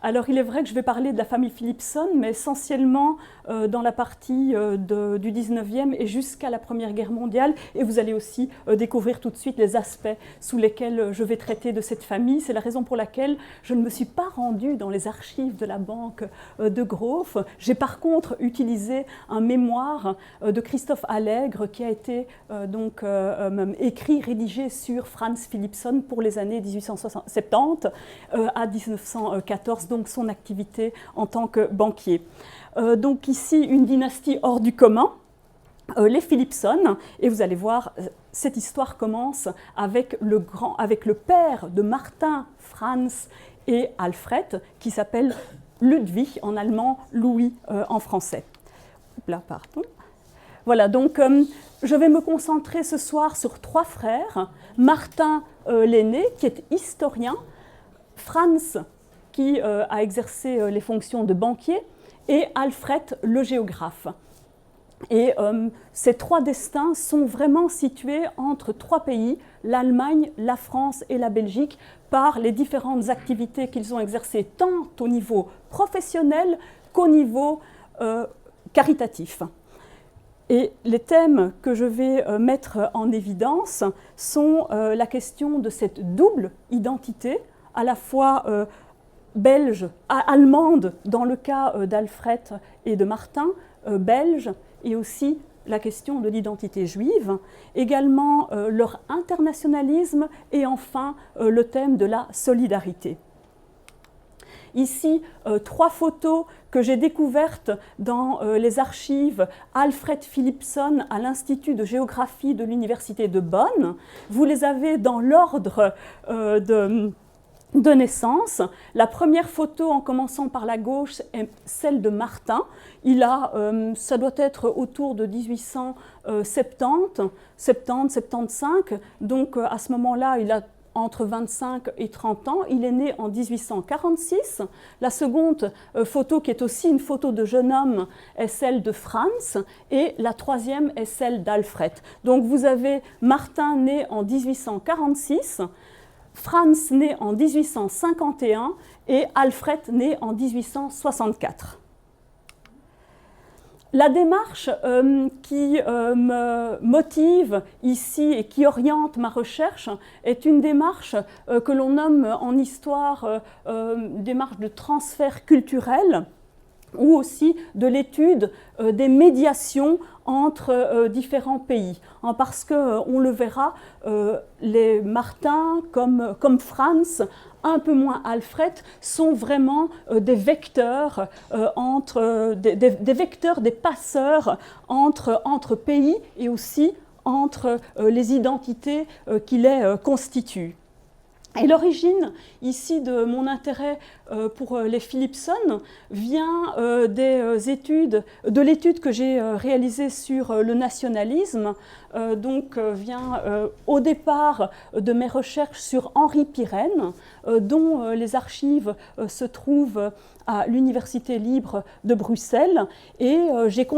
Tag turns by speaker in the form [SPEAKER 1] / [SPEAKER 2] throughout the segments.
[SPEAKER 1] Alors, il est vrai que je vais parler de la famille Philipson, mais essentiellement dans la partie du 19e et jusqu'à la Première Guerre mondiale. Et vous allez aussi découvrir tout de suite les aspects sous lesquels je vais traiter de cette famille. C'est la raison pour laquelle je ne me suis pas rendue dans les archives de la banque de Grove. J'ai par contre utilisé un mémoire de Christophe Allègre qui a été écrit, rédigé sur Franz Philipson pour les années 1870 à 1914, donc son activité en tant que banquier. Donc ici, une dynastie hors du commun, les Philipson, et vous allez voir, cette histoire commence avec le père de Martin, Franz et Alfred, qui s'appelle Ludwig en allemand, Louis en français. Là, pardon. Voilà, donc je vais me concentrer ce soir sur 3 frères. Martin l'aîné, qui est historien, Franz, qui a exercé les fonctions de banquier, et Alfred, le géographe. Et ces 3 destins sont vraiment situés entre 3 pays, l'Allemagne, la France et la Belgique, par les différentes activités qu'ils ont exercées, tant au niveau professionnel qu'au niveau caritatif. Et les thèmes que je vais mettre en évidence sont la question de cette double identité, à la fois belge, allemande dans le cas d'Alfred et de Martin, belge, et aussi la question de l'identité juive, également leur internationalisme et enfin le thème de la solidarité. Ici, 3 photos que j'ai découvertes dans les archives Alfred Philipson à l'Institut de géographie de l'Université de Bonn. Vous les avez dans l'ordre de naissance. La première photo, en commençant par la gauche, est celle de Martin. Ça doit être autour de 1870, 70-75. Donc à ce moment-là, il a entre 25 et 30 ans. Il est né en 1846. La seconde photo, qui est aussi une photo de jeune homme, est celle de Franz. Et la troisième est celle d'Alfred. Donc vous avez Martin né en 1846, Franz né en 1851 et Alfred né en 1864. La démarche qui me motive ici et qui oriente ma recherche est une démarche que l'on nomme en histoire démarche de transfert culturel, ou aussi de l'étude des médiations entre différents pays. Parce qu'on le verra, les Martin comme Franz, un peu moins Alfred, sont vraiment des vecteurs, des vecteurs, des passeurs entre pays et aussi entre les identités qui les constituent. Et l'origine ici de mon intérêt pour les Philipson vient de l'étude que j'ai réalisée sur le nationalisme, vient au départ de mes recherches sur Henri Pirenne, dont les archives se trouvent à l'Université libre de Bruxelles, et j'ai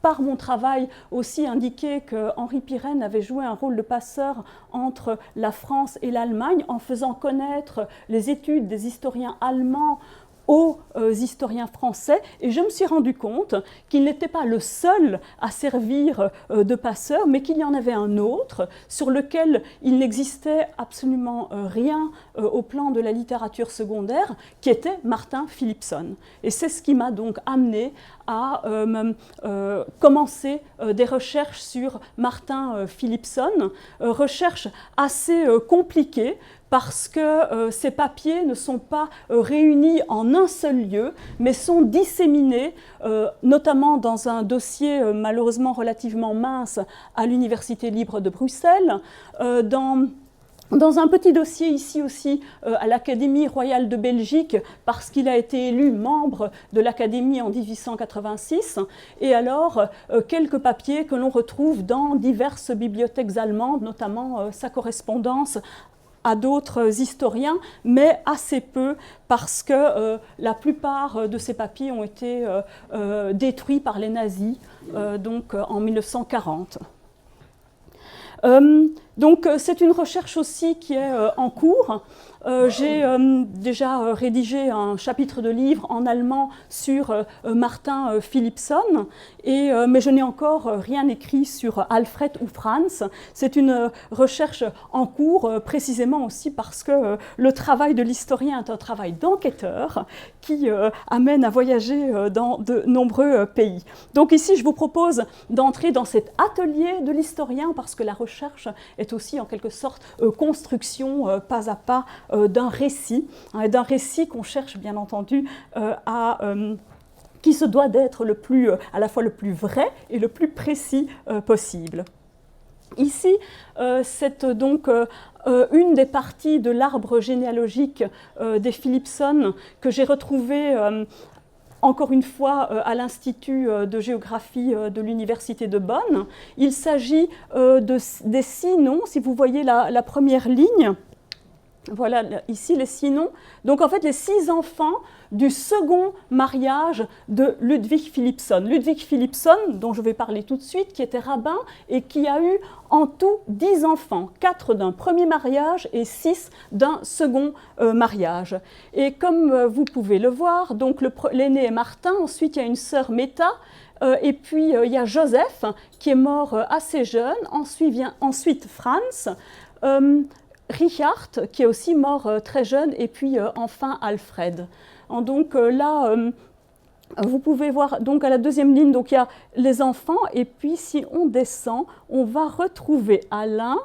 [SPEAKER 1] par mon travail aussi indiqué que Henri Pirenne avait joué un rôle de passeur entre la France et l'Allemagne en faisant connaître les études des historiens allemands aux historiens français, et je me suis rendu compte qu'il n'était pas le seul à servir de passeur, mais qu'il y en avait un autre sur lequel il n'existait absolument rien au plan de la littérature secondaire, qui était Martin Philipson. Et c'est ce qui m'a donc amené à commencer des recherches sur Martin Philipson, recherches assez compliquées, parce que ces papiers ne sont pas réunis en un seul lieu, mais sont disséminés, notamment dans un dossier malheureusement relativement mince à l'Université libre de Bruxelles, dans un petit dossier ici aussi à l'Académie royale de Belgique, parce qu'il a été élu membre de l'Académie en 1886, et alors quelques papiers que l'on retrouve dans diverses bibliothèques allemandes, notamment sa correspondance à d'autres historiens, mais assez peu, parce que la plupart de ces papiers ont été détruits par les nazis en 1940. Donc c'est une recherche aussi qui est en cours. J'ai déjà rédigé un chapitre de livre en allemand sur Martin Philippson, mais je n'ai encore rien écrit sur Alfred ou Franz. C'est une recherche en cours, précisément aussi parce que le travail de l'historien est un travail d'enquêteur qui amène à voyager dans de nombreux pays. Donc ici, je vous propose d'entrer dans cet atelier de l'historien parce que la recherche est aussi en quelque sorte construction pas à pas d'un récit qu'on cherche bien entendu qui se doit d'être à la fois le plus vrai et le plus précis possible. Ici, c'est donc une des parties de l'arbre généalogique des Philippson que j'ai retrouvé encore une fois à l'Institut de géographie de l'Université de Bonn. Il s'agit des 6 noms, si vous voyez la première ligne. Voilà ici les 6 noms. Donc en fait les 6 enfants du second mariage de Ludwig Philippson. Ludwig Philippson, dont je vais parler tout de suite, qui était rabbin et qui a eu en tout 10 enfants, 4 d'un premier mariage et 6 d'un second mariage. Et comme vous pouvez le voir, donc l'aîné est Martin, ensuite il y a une sœur Meta, et puis il y a Joseph qui est mort assez jeune, ensuite Franz, Richard, qui est aussi mort très jeune, et puis enfin Alfred. Donc là, vous pouvez voir donc à la deuxième ligne, donc il y a les enfants, et puis si on descend, on va retrouver Alain,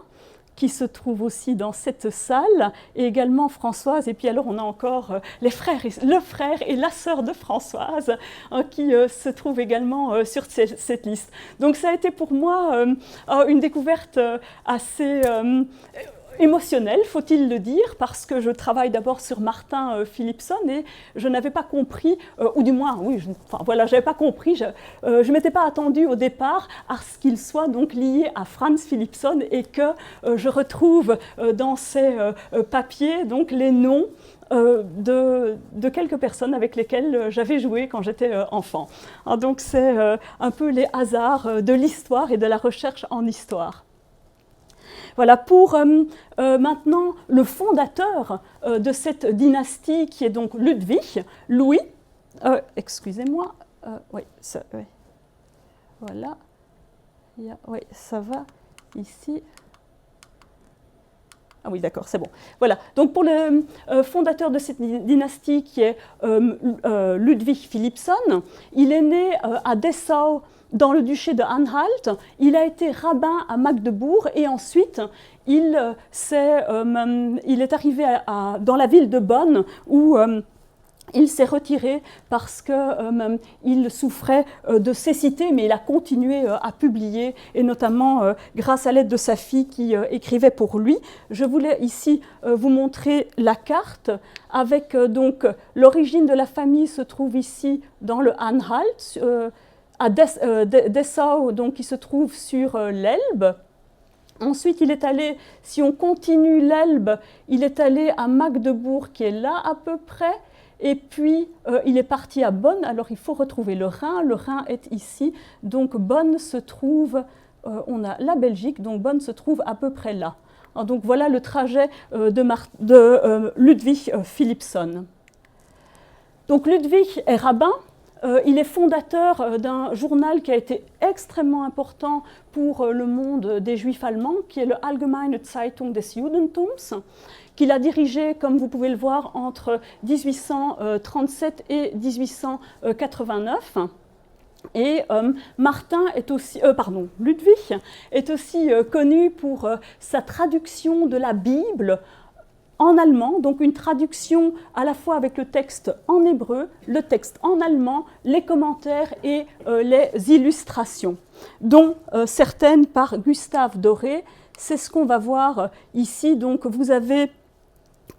[SPEAKER 1] qui se trouve aussi dans cette salle, et également Françoise, et puis alors on a encore le frère et la sœur de Françoise qui se trouvent également sur cette liste. Donc ça a été pour moi une découverte assez émotionnel, faut-il le dire, parce que je travaille d'abord sur Martin Philippson et je n'avais pas compris, ou du moins, oui, j'avais pas compris, je ne m'étais pas attendue au départ à ce qu'il soit donc lié à Franz Philippson et que je retrouve dans ces papiers donc les noms de quelques personnes avec lesquelles j'avais joué quand j'étais enfant. Donc c'est un peu les hasards de l'histoire et de la recherche en histoire. Voilà, pour maintenant le fondateur de cette dynastie qui est donc Ludwig, Louis, excusez-moi, oui, voilà, oui, ça va ici. Ah oui, d'accord, c'est bon. Voilà, donc pour le fondateur de cette dynastie qui est Ludwig Philippson, il est né à Dessau, dans le duché de Anhalt. Il a été rabbin à Magdebourg et ensuite il est arrivé dans la ville de Bonn où il s'est retiré parce qu'il souffrait de cécité, mais il a continué à publier, et notamment grâce à l'aide de sa fille qui écrivait pour lui. Je voulais ici vous montrer la carte avec donc l'origine de la famille se trouve ici dans le Anhalt, à Dessau, donc qui se trouve sur l'Elbe. Ensuite, il est allé, si on continue l'Elbe, il est allé à Magdebourg, qui est là à peu près, et puis il est parti à Bonn. Alors il faut retrouver le Rhin est ici, donc Bonn se trouve, on a la Belgique, donc Bonn se trouve à peu près là. Alors, donc voilà le trajet de Ludwig Philippson. Donc Ludwig est rabbin. Il est fondateur d'un journal qui a été extrêmement important pour le monde des Juifs allemands, qui est le Allgemeine Zeitung des Judentums, qu'il a dirigé, comme vous pouvez le voir, entre 1837 et 1889. Et Ludwig est aussi connu pour sa traduction de la Bible en allemand, donc une traduction à la fois avec le texte en hébreu, le texte en allemand, les commentaires et les illustrations, dont certaines par Gustave Doré. C'est ce qu'on va voir ici. Donc vous avez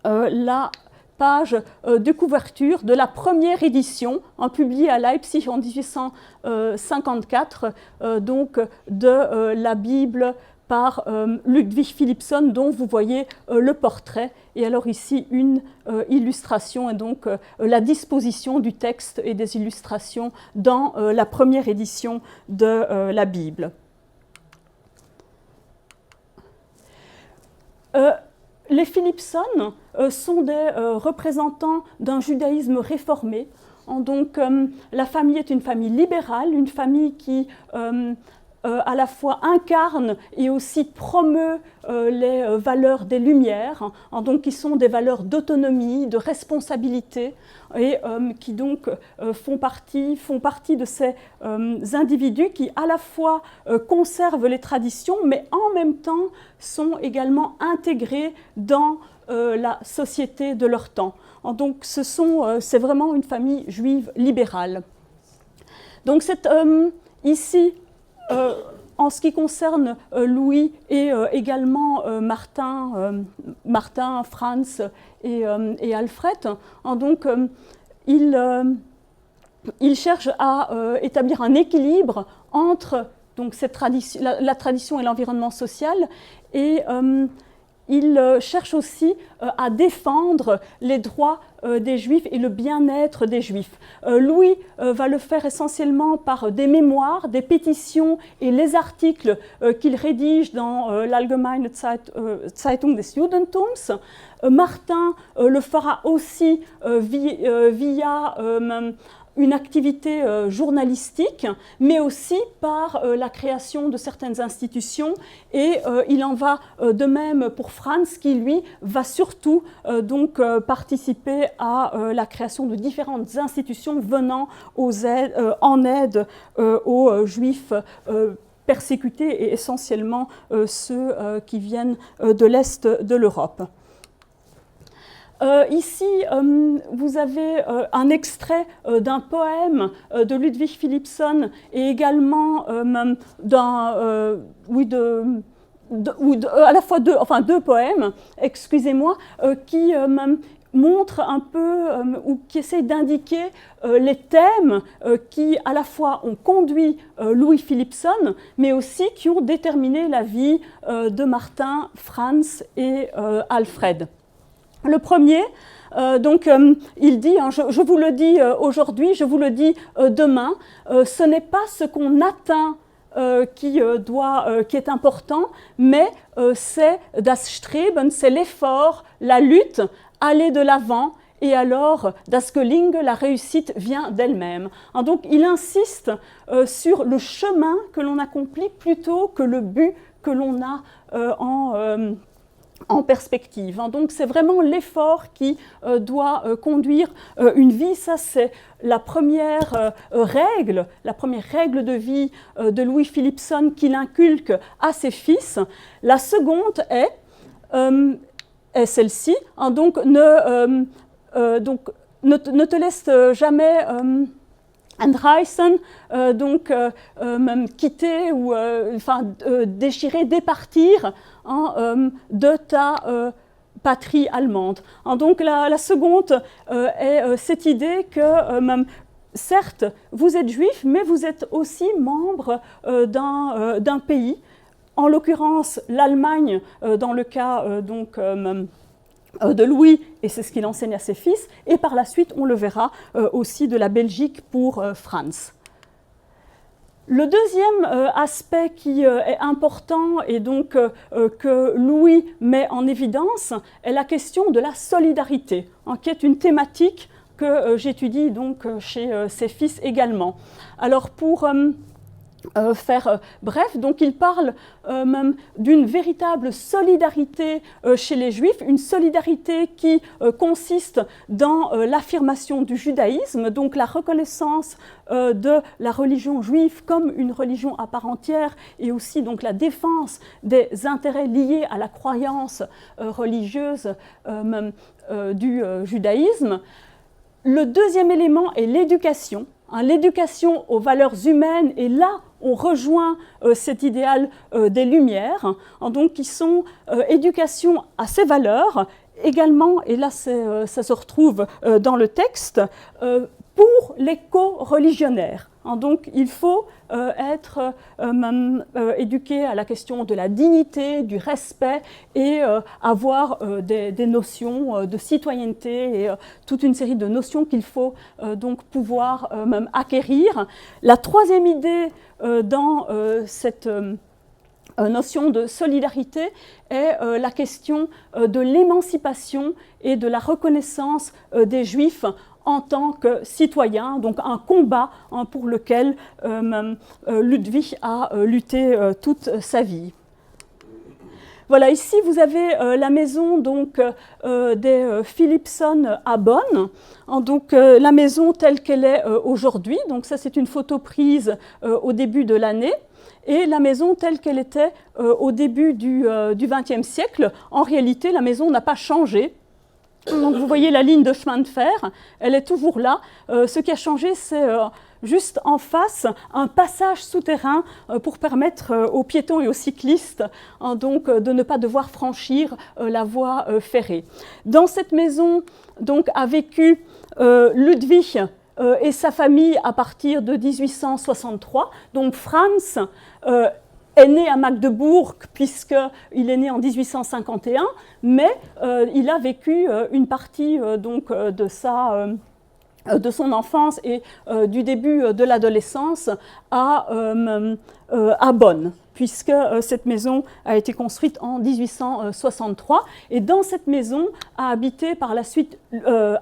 [SPEAKER 1] la page de couverture de la première édition, publiée à Leipzig en 1854, donc de la Bible par Ludwig Philippson, dont vous voyez le portrait, et alors ici une illustration, et donc la disposition du texte et des illustrations dans la première édition de la Bible. Les Philippson sont des représentants d'un judaïsme réformé. Donc, la famille est une famille libérale, une famille qui à la fois incarne et aussi promeut les valeurs des Lumières, donc qui sont des valeurs d'autonomie, de responsabilité, et qui donc font partie de ces individus qui à la fois conservent les traditions, mais en même temps sont également intégrés dans la société de leur temps. Donc c'est vraiment une famille juive libérale. Donc ici, en ce qui concerne Louis et également Martin, Franz et Alfred, donc ils cherchent à établir un équilibre entre donc, la tradition et l'environnement social, et il cherche aussi à défendre les droits des Juifs et le bien-être des Juifs. Louis va le faire essentiellement par des mémoires, des pétitions et les articles qu'il rédige dans l'Allgemeine Zeitung des Judentums. Martin le fera aussi via une activité journalistique, mais aussi par la création de certaines institutions, et il en va de même pour Franz, qui lui va surtout donc participer à la création de différentes institutions venant en aide aux Juifs persécutés, et essentiellement ceux qui viennent de l'Est de l'Europe. Ici, vous avez un extrait d'un poème de Ludwig Philippson, et également à la fois deux poèmes, excusez-moi, qui montrent un peu ou qui essayent d'indiquer les thèmes qui à la fois ont conduit Louis Philippson, mais aussi qui ont déterminé la vie de Martin, Franz et Alfred. Le premier, il dit, je vous le dis aujourd'hui, je vous le dis demain, ce n'est pas ce qu'on atteint qui est important, mais c'est das Streben, c'est l'effort, la lutte, aller de l'avant, et alors das Gelingen, la réussite vient d'elle-même. Donc il insiste sur le chemin que l'on accomplit plutôt que le but que l'on a en perspective. Donc c'est vraiment l'effort qui doit conduire une vie. Ça, c'est la première règle de vie de Louis Philippson qu'il inculque à ses fils. La seconde est celle-ci. Donc ne te laisse jamais entreißen, quitter ou déchirer, départir de ta patrie allemande. Donc la seconde est cette idée que certes, vous êtes juif, mais vous êtes aussi membre d'un pays, en l'occurrence l'Allemagne, dans le cas de Louis, et c'est ce qu'il enseigne à ses fils, et par la suite, on le verra aussi de la Belgique pour Franz. Le deuxième aspect qui est important et donc que Louis met en évidence est la question de la solidarité, qui est une thématique que j'étudie donc chez ses fils également. Alors pour faire bref, donc il parle même d'une véritable solidarité chez les Juifs, une solidarité qui consiste dans l'affirmation du judaïsme, donc la reconnaissance de la religion juive comme une religion à part entière, et aussi donc la défense des intérêts liés à la croyance religieuse du judaïsme. Le deuxième élément est l'éducation. L'éducation aux valeurs humaines, et là on rejoint cet idéal des Lumières, donc qui sont éducation à ces valeurs, également, et là ça se retrouve dans le texte, pour les co-religionnaires. Donc il faut être éduqué à la question de la dignité, du respect, et avoir des notions de citoyenneté et toute une série de notions qu'il faut donc pouvoir acquérir. La troisième idée dans notion de solidarité est la question de l'émancipation et de la reconnaissance des Juifs en tant que citoyens, donc un combat pour lequel Ludwig a lutté toute sa vie. Voilà, ici vous avez la maison donc, des Philipson à Bonn, donc la maison telle qu'elle est aujourd'hui. Donc ça c'est une photo prise au début de l'année. Et la maison telle qu'elle était au début du XXe siècle, en réalité la maison n'a pas changé. Donc vous voyez la ligne de chemin de fer, elle est toujours là. Ce qui a changé, c'est juste en face un passage souterrain pour permettre aux piétons et aux cyclistes donc, de ne pas devoir franchir la voie ferrée. Dans cette maison donc, a vécu Ludwig et sa famille à partir de 1863. Donc Franz est né à Magdebourg puisqu'il est né en 1851, mais il a vécu une partie donc, de son enfance et du début de l'adolescence à Bonn, puisque cette maison a été construite en 1863. Et dans cette maison a habité par la suite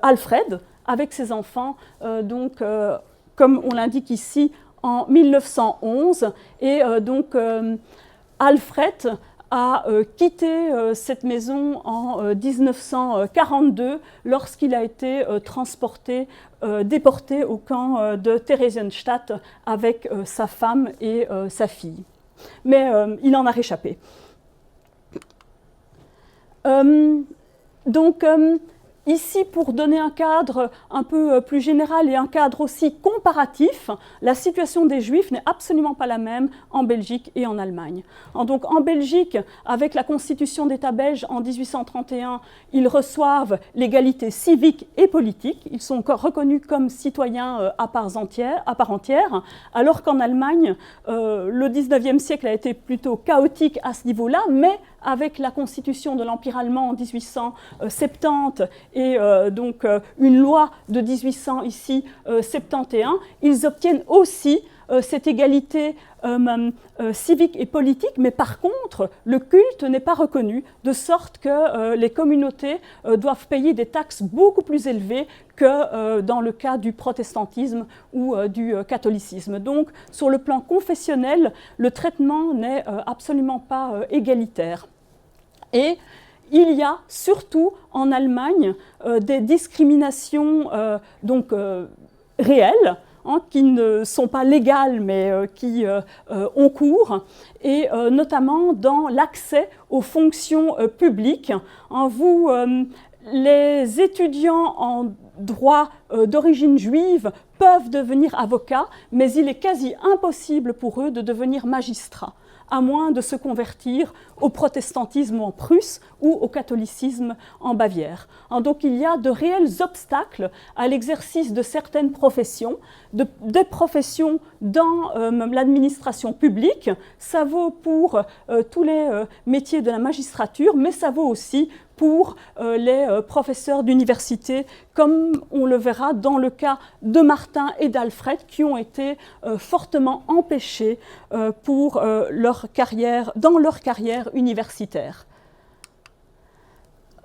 [SPEAKER 1] Alfred, avec ses enfants, donc, comme on l'indique ici, en 1911. Et donc, Alfred a quitté cette maison en 1942 lorsqu'il a été déporté au camp de Theresienstadt avec sa femme et sa fille. Mais il en a réchappé. Donc, ici, pour donner un cadre un peu plus général et un cadre aussi comparatif, la situation des Juifs n'est absolument pas la même en Belgique et en Allemagne. Donc, en Belgique, avec la constitution d'État belge en 1831, ils reçoivent l'égalité civique et politique. Ils sont encore reconnus comme citoyens à part entière, alors qu'en Allemagne, le 19e siècle a été plutôt chaotique à ce niveau-là, mais avec la constitution de l'Empire allemand en 1870 et donc une loi de 1871, ils obtiennent aussi cette égalité civique et politique, mais par contre, le culte n'est pas reconnu, de sorte que les communautés doivent payer des taxes beaucoup plus élevées que dans le cas du protestantisme ou du catholicisme. Donc, sur le plan confessionnel, le traitement n'est absolument pas égalitaire. Et il y a surtout en Allemagne des discriminations donc, réelles, qui ne sont pas légales mais qui ont cours, et notamment dans l'accès aux fonctions publiques. Les étudiants en droit d'origine juive peuvent devenir avocats, mais il est quasi impossible pour eux de devenir magistrats, à moins de se convertir au protestantisme en Prusse ou au catholicisme en Bavière. Donc il y a de réels obstacles à l'exercice de certaines professions, des professions dans l'administration publique. Ça vaut pour tous les métiers de la magistrature, mais ça vaut aussi pour les professeurs d'université, comme on le verra dans le cas de Martin et d'Alfred, qui ont été fortement empêchés dans leur carrière universitaire.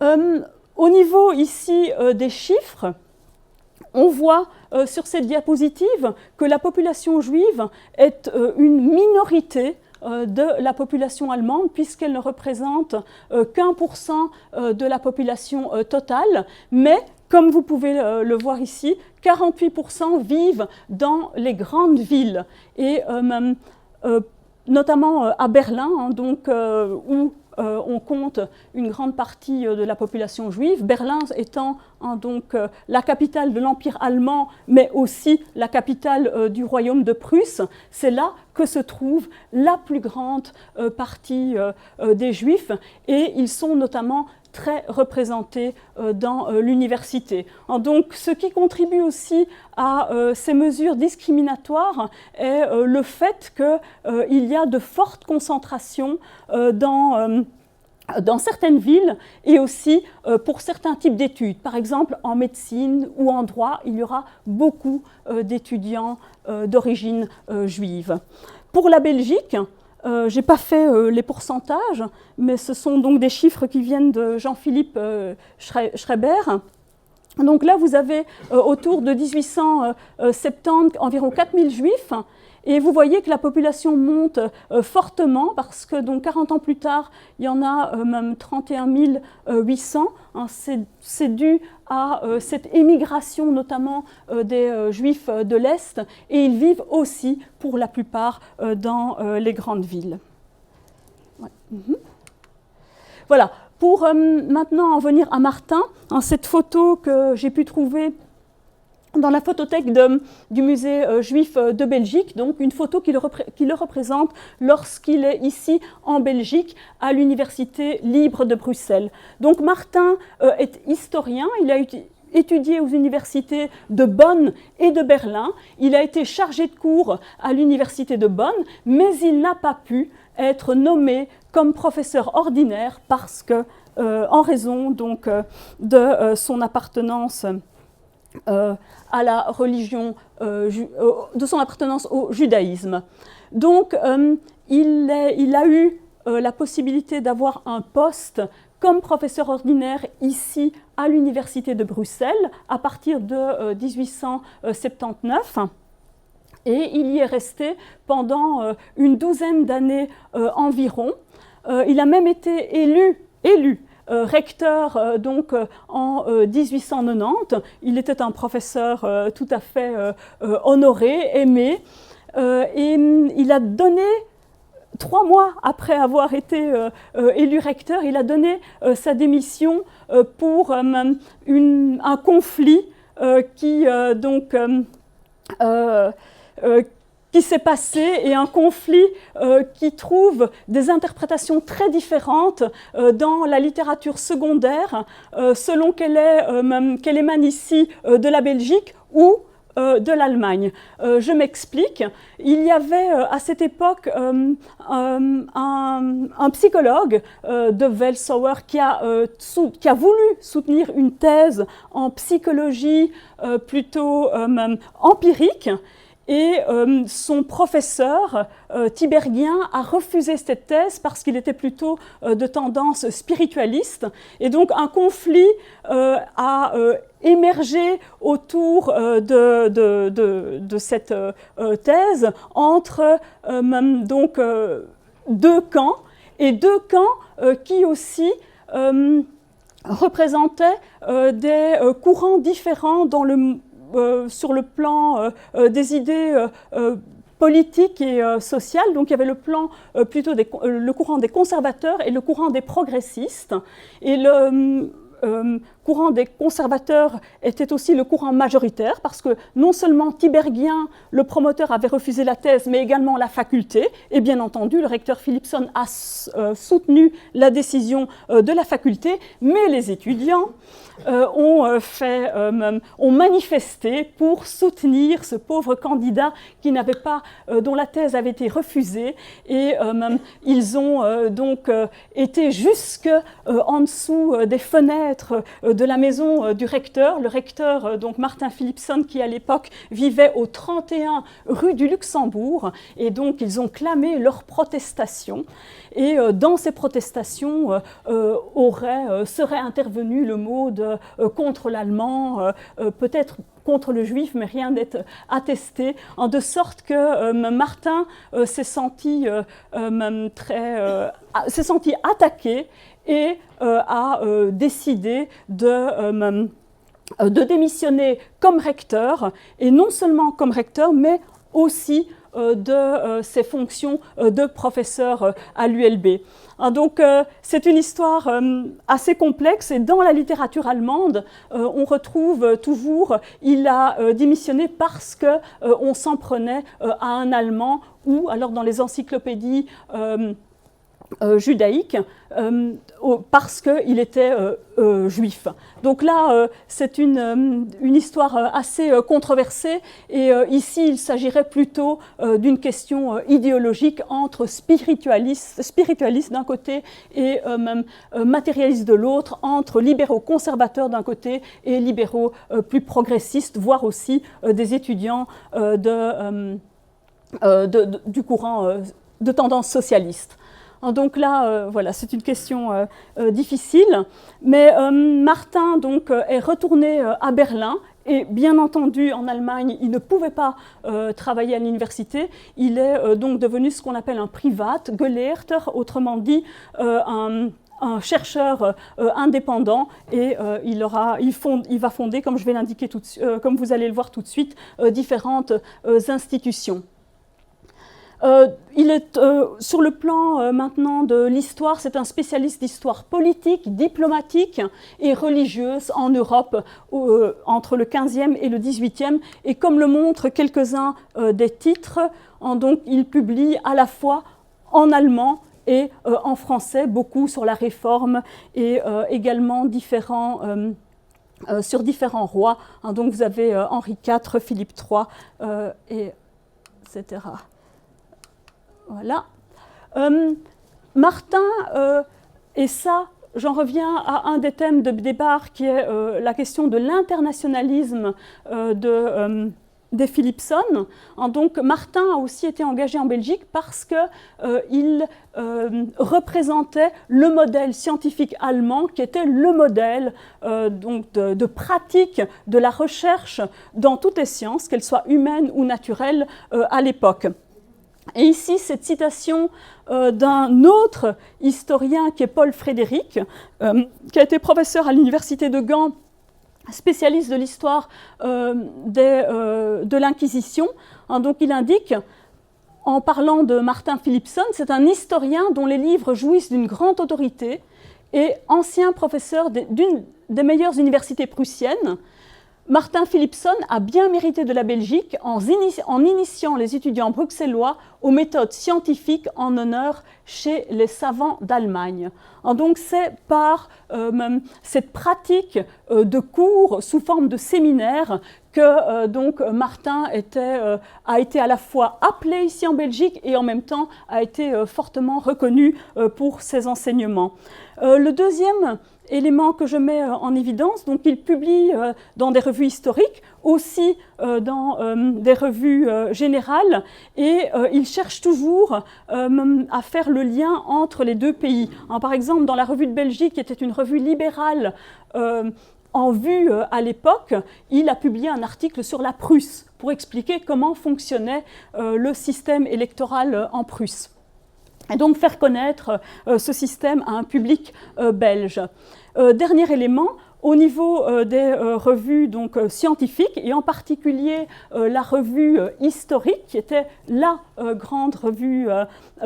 [SPEAKER 1] Au niveau ici des chiffres, on voit sur cette diapositive que la population juive est une minorité de la population allemande, puisqu'elle ne représente qu'1% de la population totale, mais comme vous pouvez le voir ici, 48% vivent dans les grandes villes, et notamment à Berlin, donc, où on compte une grande partie de la population juive, Berlin étant donc, la capitale de l'Empire allemand, mais aussi la capitale du royaume de Prusse. C'est là que se trouve la plus grande partie des Juifs, et ils sont notamment très représentés dans l'université. Donc, ce qui contribue aussi à ces mesures discriminatoires est le fait qu'il y a de fortes concentrations dans certaines villes, et aussi pour certains types d'études. Par exemple, en médecine ou en droit, il y aura beaucoup d'étudiants d'origine juive. Pour la Belgique, Je n'ai pas fait les pourcentages, mais ce sont donc des chiffres qui viennent de Jean-Philippe Schreiber. Donc là, vous avez autour de 1870 environ 4000 juifs, et vous voyez que la population monte fortement, parce que donc 40 ans plus tard, il y en a même 31 800. Hein, c'est dû à cette émigration notamment des juifs de l'Est, et ils vivent aussi pour la plupart dans les grandes villes. Ouais. Voilà. Pour maintenant en venir à Martin, hein, cette photo que j'ai pu trouver dans la photothèque du musée juif de Belgique, donc une photo qui le représente lorsqu'il est ici en Belgique à l'Université libre de Bruxelles. Donc Martin est historien, il a étudié aux universités de Bonn et de Berlin, il a été chargé de cours à l'université de Bonn, mais il n'a pas pu être nommé comme professeur ordinaire parce que, en raison donc, de son appartenance à la religion, de son appartenance au judaïsme. Donc, il a eu la possibilité d'avoir un poste comme professeur ordinaire ici à l'Université de Bruxelles à partir de 1879. Et il y est resté pendant une douzaine d'années environ. Il a même été élu recteur donc en 1890. Il était un professeur tout à fait honoré, aimé, et il a donné 3 mois après avoir été élu recteur, il a donné sa démission pour un conflit qui donc qui s'est passé, et un conflit qui trouve des interprétations très différentes dans la littérature secondaire, selon qu'elle émane ici de la Belgique ou de l'Allemagne. Je m'explique. Il y avait à cette époque un psychologue de Welsauer qui a voulu soutenir une thèse en psychologie plutôt empirique. Et son professeur tiberghien a refusé cette thèse parce qu'il était plutôt de tendance spiritualiste. Et donc un conflit a émergé autour de cette thèse entre donc, 2 camps, et 2 camps qui aussi représentaient des courants différents dans sur le plan des idées politiques et sociales. Donc il y avait le plan plutôt le courant des conservateurs et le courant des progressistes. Et le courant des conservateurs était aussi le courant majoritaire, parce que non seulement Tiberghien, le promoteur, avait refusé la thèse, mais également la faculté, et bien entendu le recteur Philipson a soutenu la décision de la faculté, mais les étudiants ont manifesté pour soutenir ce pauvre candidat dont la thèse avait été refusée, et ils ont donc été jusque en dessous des fenêtres de la maison du recteur. Le recteur, donc Martin Philipson, qui à l'époque vivait au 31 rue du Luxembourg, et donc ils ont clamé leur protestation. Et dans ces protestations serait intervenu le mot contre l'allemand, peut-être contre le juif, mais rien n'est attesté, de sorte que Martin s'est senti attaqué et a décidé de démissionner comme recteur, et non seulement comme recteur, mais aussi de ses fonctions de professeur à l'ULB. Donc c'est une histoire assez complexe, et dans la littérature allemande, on retrouve toujours il a démissionné parce qu'on s'en prenait à un Allemand, ou alors dans les encyclopédies judaïques, parce qu'il était juif. Donc là, c'est une histoire assez controversée, et ici, il s'agirait plutôt d'une question idéologique entre spiritualistes d'un côté et matérialistes de l'autre, entre libéraux conservateurs d'un côté et libéraux plus progressistes, voire aussi des étudiants du courant de tendance socialiste. Donc là, voilà, c'est une question difficile, mais Martin donc, est retourné à Berlin, et bien entendu, en Allemagne, il ne pouvait pas travailler à l'université. Il est donc devenu ce qu'on appelle un Privatgelehrter, autrement dit un chercheur indépendant, et il va fonder, comme je vais l'indiquer comme vous allez le voir tout de suite, différentes institutions. Il est sur le plan maintenant de l'histoire, c'est un spécialiste d'histoire politique, diplomatique et religieuse en Europe entre le 15e et le 18e. Et comme le montrent quelques-uns des titres, donc il publie à la fois en allemand et en français, beaucoup sur la Réforme et également sur différents rois. Donc vous avez Henri IV, Philippe III, etc. Voilà. Martin, et ça, j'en reviens à un des thèmes de départ qui est la question de l'internationalisme des Philipson. Donc Martin a aussi été engagé en Belgique parce qu'il représentait le modèle scientifique allemand qui était le modèle donc de pratique de la recherche dans toutes les sciences, qu'elles soient humaines ou naturelles, à l'époque. Et ici, cette citation d'un autre historien qui est Paul Frédéric, qui a été professeur à l'université de Gand, spécialiste de l'histoire de l'Inquisition. Donc il indique, en parlant de Martin Philipson, c'est un historien dont les livres jouissent d'une grande autorité et ancien professeur d'une des meilleures universités prussiennes. Martin Philipson a bien mérité de la Belgique en initiant les étudiants bruxellois aux méthodes scientifiques en honneur chez les savants d'Allemagne. Donc c'est par cette pratique de cours sous forme de séminaire que donc Martin a été à la fois appelé ici en Belgique et en même temps a été fortement reconnu pour ses enseignements. Le deuxième élément que je mets en évidence, donc il publie dans des revues historiques, aussi dans des revues générales, et il cherche toujours à faire le lien entre les deux pays. Par exemple, dans la Revue de Belgique, qui était une revue libérale en vue à l'époque, il a publié un article sur la Prusse pour expliquer comment fonctionnait le système électoral en Prusse. Et donc faire connaître ce système à un public belge. Dernier élément, au niveau des revues donc, scientifiques, et en particulier la revue historique, qui était la grande revue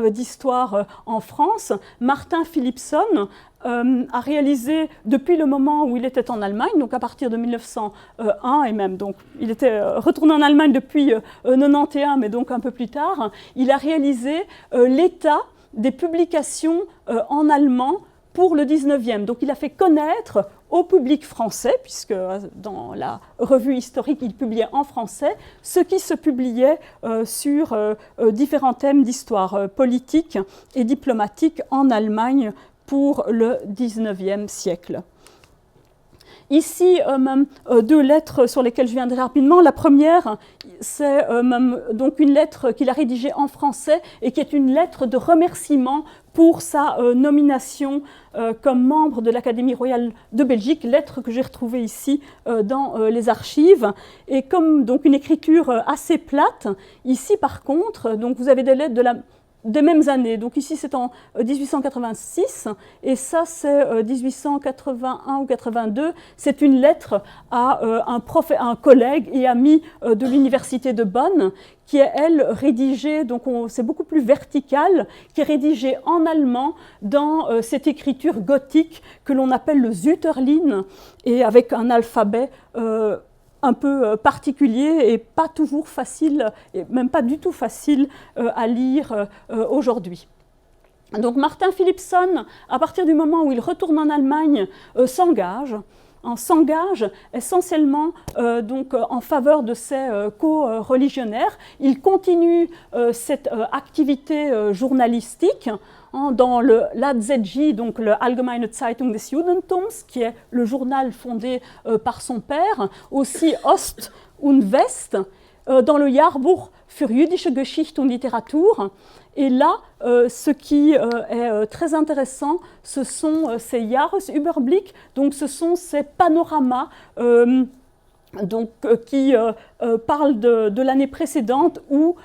[SPEAKER 1] d'histoire en France, Martin Philipson a réalisé, depuis le moment où il était en Allemagne, donc à partir de 1901, et même, donc il était retourné en Allemagne depuis 91, mais donc un peu plus tard, il a réalisé l'état des publications en allemand pour le 19e. Donc il a fait connaître au public français, puisque dans la revue historique, il publiait en français, ce qui se publiait sur différents thèmes d'histoire politique et diplomatique en Allemagne pour le 19e siècle. Ici, deux lettres sur lesquelles je viendrai rapidement. La première, c'est donc une lettre qu'il a rédigée en français et qui est une lettre de remerciement pour sa nomination comme membre de l'Académie royale de Belgique, lettre que j'ai retrouvée ici dans les archives. Et comme donc une écriture assez plate, ici par contre, donc vous avez des lettres des mêmes années. Donc ici c'est en 1886 et ça c'est 1881 ou 82. C'est une lettre à un collègue et ami de l'université de Bonn qui est, elle, rédigée, donc c'est beaucoup plus vertical, qui est rédigée en allemand dans cette écriture gothique que l'on appelle le Sütterlin et avec un alphabet un peu particulier et pas toujours facile, et même pas du tout facile à lire aujourd'hui. Donc Martin Philipson, à partir du moment où il retourne en Allemagne, s'engage essentiellement donc, en faveur de ses co-religionnaires. Il continue cette activité journalistique dans le l'AZJ, donc le Allgemeine Zeitung des Judentums, qui est le journal fondé par son père, aussi Ost und West. dans le Jahrbuch für jüdische Geschichte und Literatur. Et là, ce qui est très intéressant, ce sont ces Jahresüberblick, donc ce sont ces panoramas qui parlent de l'année précédente où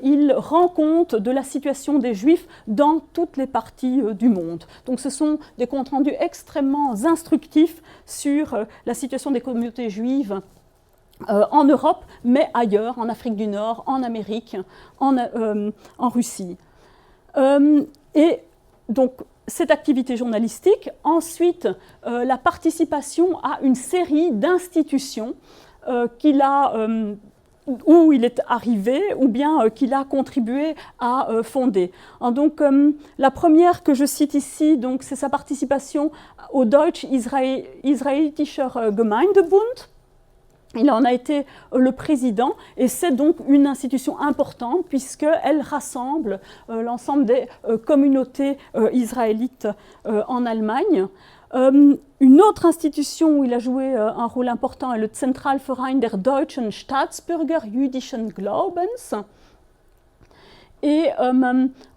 [SPEAKER 1] il rend compte de la situation des Juifs dans toutes les parties du monde. Donc ce sont des comptes rendus extrêmement instructifs sur la situation des communautés juives en Europe, mais ailleurs, en Afrique du Nord, en Amérique, en Russie. Et donc, cette activité journalistique, ensuite la participation à une série d'institutions où il est arrivé ou bien qu'il a contribué à fonder. Donc, la première que je cite ici, donc, c'est sa participation au Deutsch-Israelitischer Gemeindebund. Il en a été le président et c'est donc une institution importante puisqu'elle rassemble l'ensemble des communautés israélites en Allemagne. Une autre institution où il a joué un rôle important est le Zentralverein der deutschen Staatsbürger jüdischen Glaubens. Et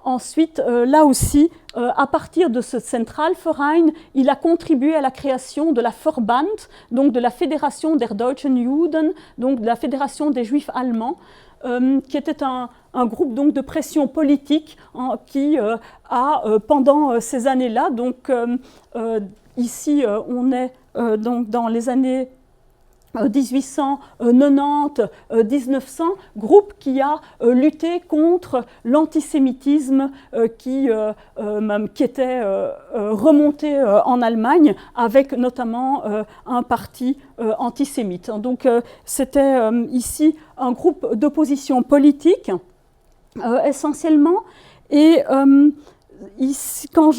[SPEAKER 1] ensuite, là aussi, à partir de ce Zentralverein, il a contribué à la création de la Verband, donc de la Fédération der Deutschen Juden, donc de la Fédération des Juifs allemands, qui était un groupe donc, de pression politique qui a, pendant ces années-là, donc ici on est donc dans les années 1890-1900, groupe qui a lutté contre l'antisémitisme qui était remonté en Allemagne avec notamment un parti antisémite. Donc c'était ici un groupe d'opposition politique essentiellement et ici, quand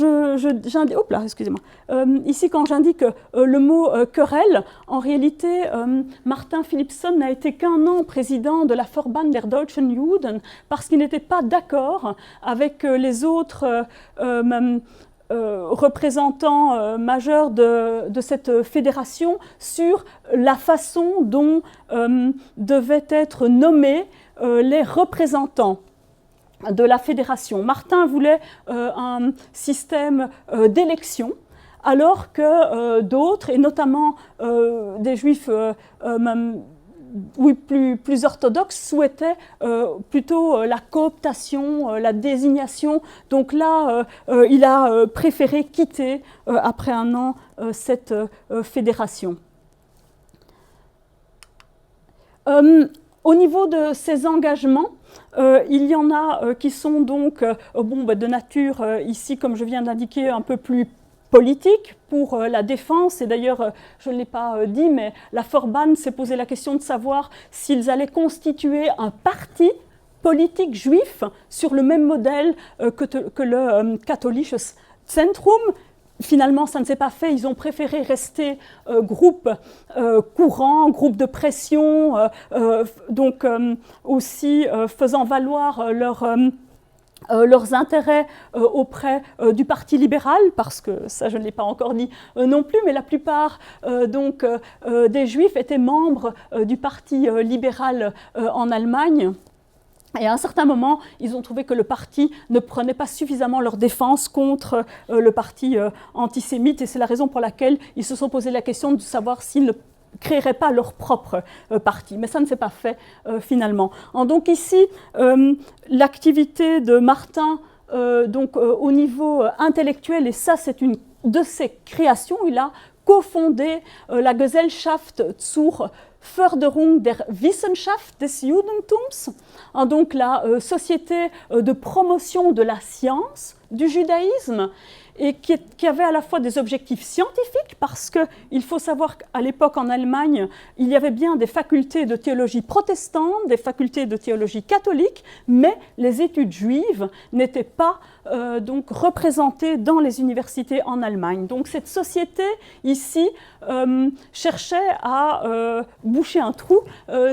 [SPEAKER 1] ici, quand j'indique le mot querelle, en réalité, Martin Philipson n'a été qu'un an président de la Verband der Deutschen Juden parce qu'il n'était pas d'accord avec les autres représentants majeurs de cette fédération sur la façon dont devaient être nommés les représentants de la fédération. Martin voulait un système d'élection, alors que d'autres, et notamment des juifs plus orthodoxes, souhaitaient plutôt la cooptation, la désignation. Donc là, il a préféré quitter, après un an, cette fédération. Au niveau de ses engagements, il y en a qui sont donc de nature, ici, comme je viens d'indiquer, un peu plus politique pour la défense. Et d'ailleurs, je ne l'ai pas dit, mais la Verband s'est posé la question de savoir s'ils allaient constituer un parti politique juif sur le même modèle que le Katholisches Zentrum. Finalement, ça ne s'est pas fait. Ils ont préféré rester groupe courant, groupe de pression, donc aussi faisant valoir leurs intérêts auprès du Parti libéral, parce que ça, je ne l'ai pas encore dit non plus, mais la plupart des Juifs étaient membres du Parti libéral en Allemagne. Et à un certain moment, ils ont trouvé que le parti ne prenait pas suffisamment leur défense contre le parti antisémite, et c'est la raison pour laquelle ils se sont posé la question de savoir s'ils ne créeraient pas leur propre parti. Mais ça ne s'est pas fait finalement. Donc ici, l'activité de Martin au niveau intellectuel, et ça c'est une de ses créations, il a cofondé la Gesellschaft zur Förderung der Wissenschaft des Judentums, donc la société de promotion de la science du judaïsme, et qui avait à la fois des objectifs scientifiques, parce qu'il faut savoir qu'à l'époque en Allemagne, il y avait bien des facultés de théologie protestante, des facultés de théologie catholique, mais les études juives n'étaient pas donc représentées dans les universités en Allemagne. Donc cette société ici cherchait à boucher un trou,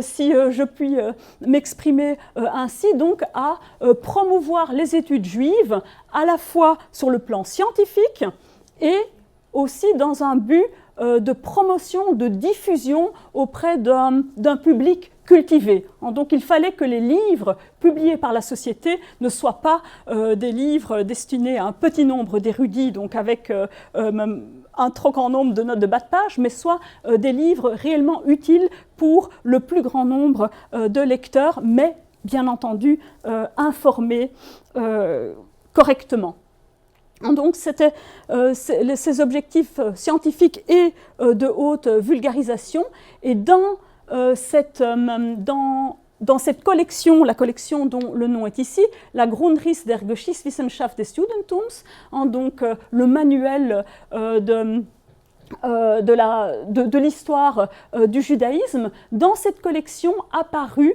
[SPEAKER 1] si je puis m'exprimer ainsi, donc à promouvoir les études juives à la fois sur le plan scientifique et aussi dans un but de promotion, de diffusion auprès d'un public cultivé. Donc il fallait que les livres publiés par la Société ne soient pas des livres destinés à un petit nombre d'érudits, donc avec un trop grand nombre de notes de bas de page, mais soient des livres réellement utiles pour le plus grand nombre de lecteurs, mais bien entendu informés correctement. Donc c'était ces objectifs scientifiques et de haute vulgarisation, et dans cette collection, la collection dont le nom est ici, la Grundriss der Geschichtswissenschaft des Judentums, donc le manuel de l'histoire du judaïsme, dans cette collection apparut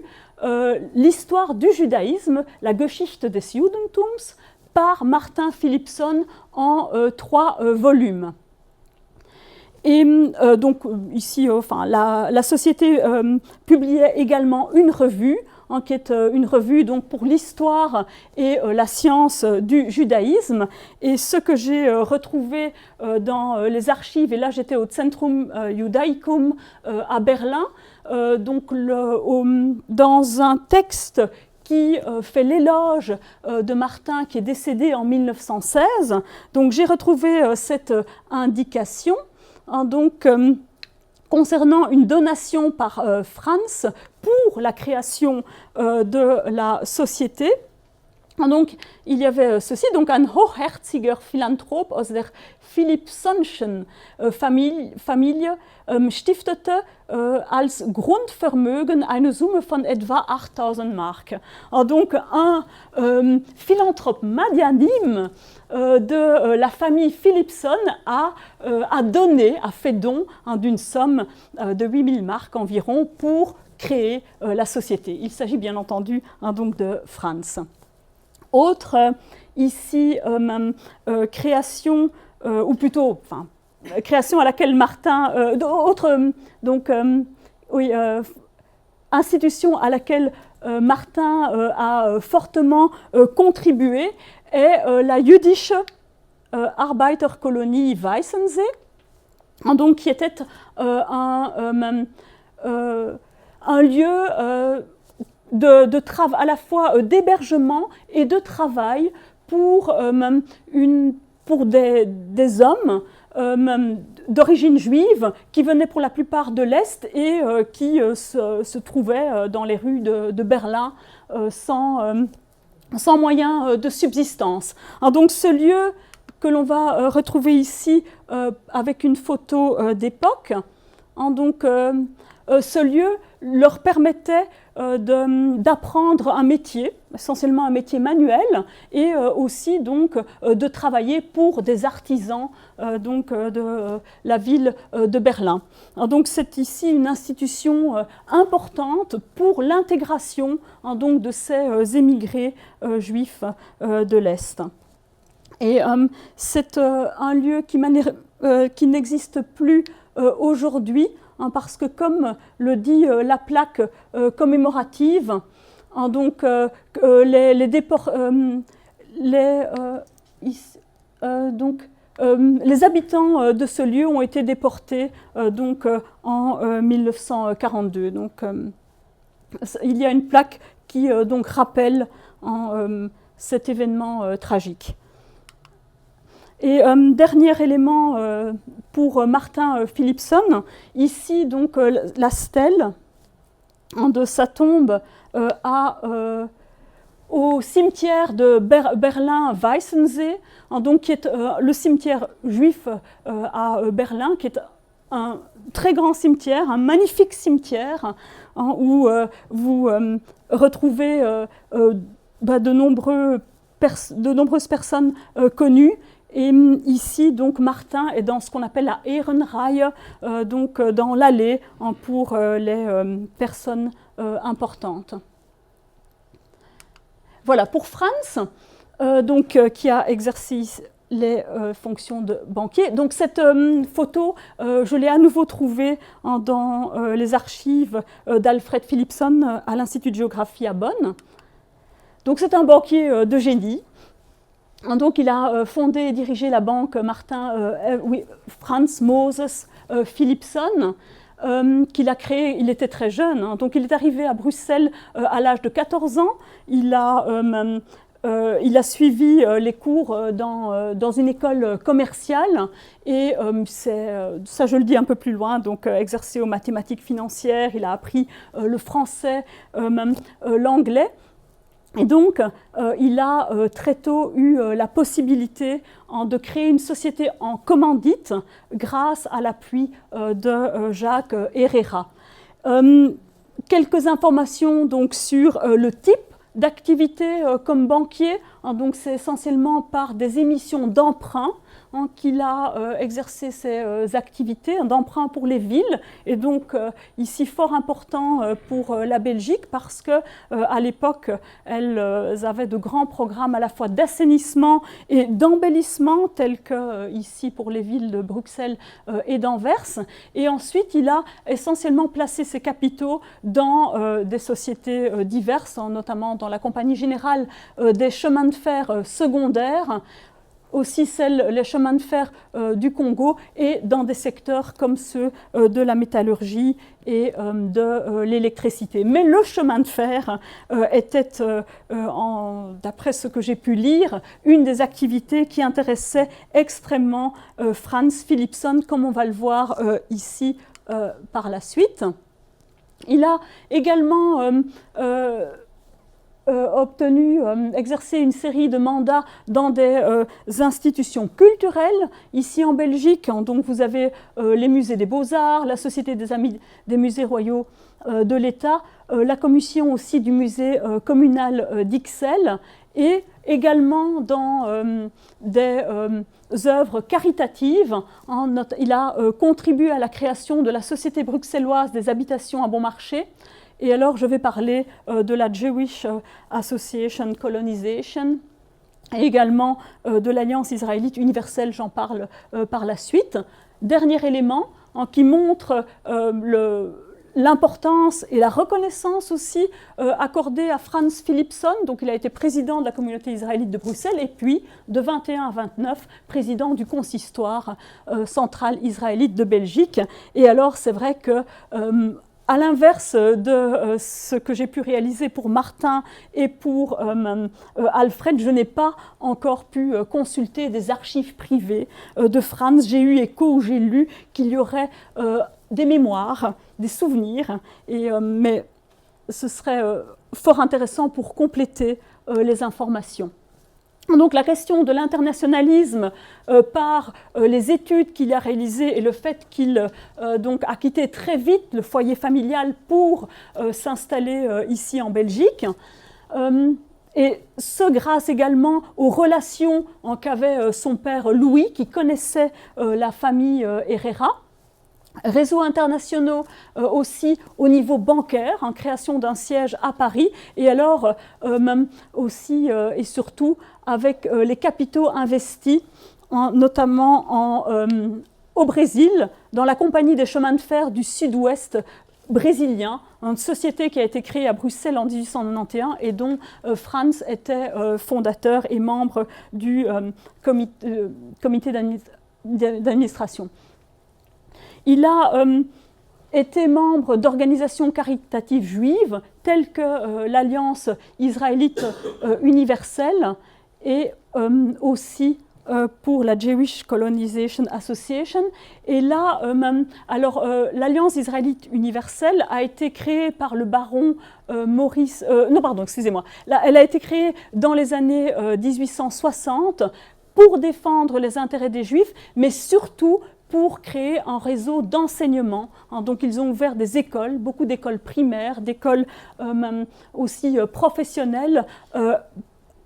[SPEAKER 1] l'histoire du judaïsme, la Geschichte des Judentums, par Martin Philippson en 3 volumes. Et donc ici, la Société publiait également une revue, qui est une revue donc, pour l'histoire et la science du judaïsme. Et ce que j'ai retrouvé dans les archives, et là j'étais au Zentrum Judaicum à Berlin, donc dans un texte qui fait l'éloge de Martin, qui est décédé en 1916. Donc j'ai retrouvé cette indication, donc, concernant une donation par Franz pour la création de la société. Donc, il y avait ceci, donc un hochherziger Philanthrop aus der Philippsonschen Familie stiftete als Grundvermögen eine Summe von etwa 8000 Mark. Donc, un philanthrope magnanime de la famille Philippson a fait don d'une somme de 8000 marks environ pour créer la société. Il s'agit bien entendu donc de Franz. Autre, ici, création, ou plutôt, création à laquelle Martin, institution à laquelle Martin a fortement contribué, est la Jüdische Arbeiterkolonie Weißensee, donc qui était un lieu à la fois d'hébergement et de travail pour des hommes d'origine juive qui venaient pour la plupart de l'Est et qui se trouvaient dans les rues de Berlin sans moyen de subsistance. Donc ce lieu que l'on va retrouver ici avec une photo d'époque, donc ce lieu leur permettait d'apprendre un métier, essentiellement un métier manuel, et aussi donc de travailler pour des artisans de la ville de Berlin. Donc c'est ici une institution importante pour l'intégration donc de ces émigrés juifs de l'Est. Et c'est un lieu qui n'existe plus aujourd'hui, parce que, comme le dit la plaque commémorative, donc les habitants de ce lieu ont été déportés donc, en 1942. Donc, il y a une plaque qui donc, rappelle cet événement tragique. Et dernier élément pour Martin Philippson, ici donc la stèle de sa tombe au cimetière de Berlin-Weißensee, donc qui est le cimetière juif à Berlin, qui est un très grand cimetière, un magnifique cimetière, où vous retrouvez de nombreuses personnes connues. Et ici, donc, Martin est dans ce qu'on appelle la Ehrenreihe, donc dans l'allée pour les personnes importantes. Voilà, pour Franz, qui a exercé les fonctions de banquier. Donc cette photo, je l'ai à nouveau trouvée dans les archives d'Alfred Philippson à l'Institut de géographie à Bonn. Donc c'est un banquier de génie, Donc il a fondé et dirigé la banque Franz Moses Philipson, qu'il a créé. Il était très jeune, hein, donc il est arrivé à Bruxelles à l'âge de 14 ans. Il a suivi les cours dans une école commerciale et ça je le dis un peu plus loin, donc exercé aux mathématiques financières, il a appris le français, l'anglais. Et donc, il a très tôt eu la possibilité de créer une société en commandite grâce à l'appui de Jacques Herrera. Quelques informations donc sur le type d'activité comme banquier. Donc, c'est essentiellement par des émissions d'emprunts qu'il a exercé ses activités d'emprunt pour les villes, et donc ici fort important pour la Belgique parce que à l'époque elles avaient de grands programmes à la fois d'assainissement et d'embellissement tels que ici pour les villes de Bruxelles et d'Anvers. Et ensuite il a essentiellement placé ses capitaux dans des sociétés diverses, notamment dans la Compagnie Générale des Chemins de Fer secondaires, aussi les chemins de fer du Congo, et dans des secteurs comme ceux de la métallurgie et de l'électricité. Mais le chemin de fer était, d'après ce que j'ai pu lire, une des activités qui intéressait extrêmement Franz Philipson, comme on va le voir ici par la suite. Il a également exercé une série de mandats dans des institutions culturelles. Ici en Belgique, donc vous avez les musées des Beaux-Arts, la Société des Amis des musées royaux de l'État, la commission aussi du musée communal d'Ixelles, et également dans des œuvres caritatives. Il a contribué à la création de la Société bruxelloise des habitations à bon marché. Et alors, je vais parler de la Jewish Association Colonization et également de l'Alliance israélite universelle, j'en parle par la suite. Dernier élément qui montre l'importance et la reconnaissance aussi accordée à Franz Philipson. Donc il a été président de la communauté israélite de Bruxelles et puis de 21 à 29 président du consistoire central israélite de Belgique. Et alors c'est vrai que à l'inverse de ce que j'ai pu réaliser pour Martin et pour Alfred, je n'ai pas encore pu consulter des archives privées de Franz. J'ai eu écho, j'ai lu qu'il y aurait des mémoires, des souvenirs, mais ce serait fort intéressant pour compléter les informations. Donc la question de l'internationalisme par les études qu'il a réalisées et le fait qu'il a quitté très vite le foyer familial pour s'installer ici en Belgique, et ce grâce également aux relations qu'avait son père Louis, qui connaissait la famille Herrera. Réseaux internationaux aussi au niveau bancaire, en création d'un siège à Paris, et alors même aussi et surtout avec les capitaux investis, notamment au Brésil, dans la Compagnie des chemins de fer du Sud-Ouest brésilien, une société qui a été créée à Bruxelles en 1891 et dont Franz était fondateur et membre du comité d'administration. Il a été membre d'organisations caritatives juives telles que l'Alliance israélite universelle et aussi pour la Jewish Colonization Association. Et là, l'Alliance israélite universelle a été créée par le baron Maurice... Elle a été créée dans les années 1860 pour défendre les intérêts des Juifs, mais surtout pour créer un réseau d'enseignement. Donc ils ont ouvert des écoles, beaucoup d'écoles primaires, d'écoles aussi professionnelles,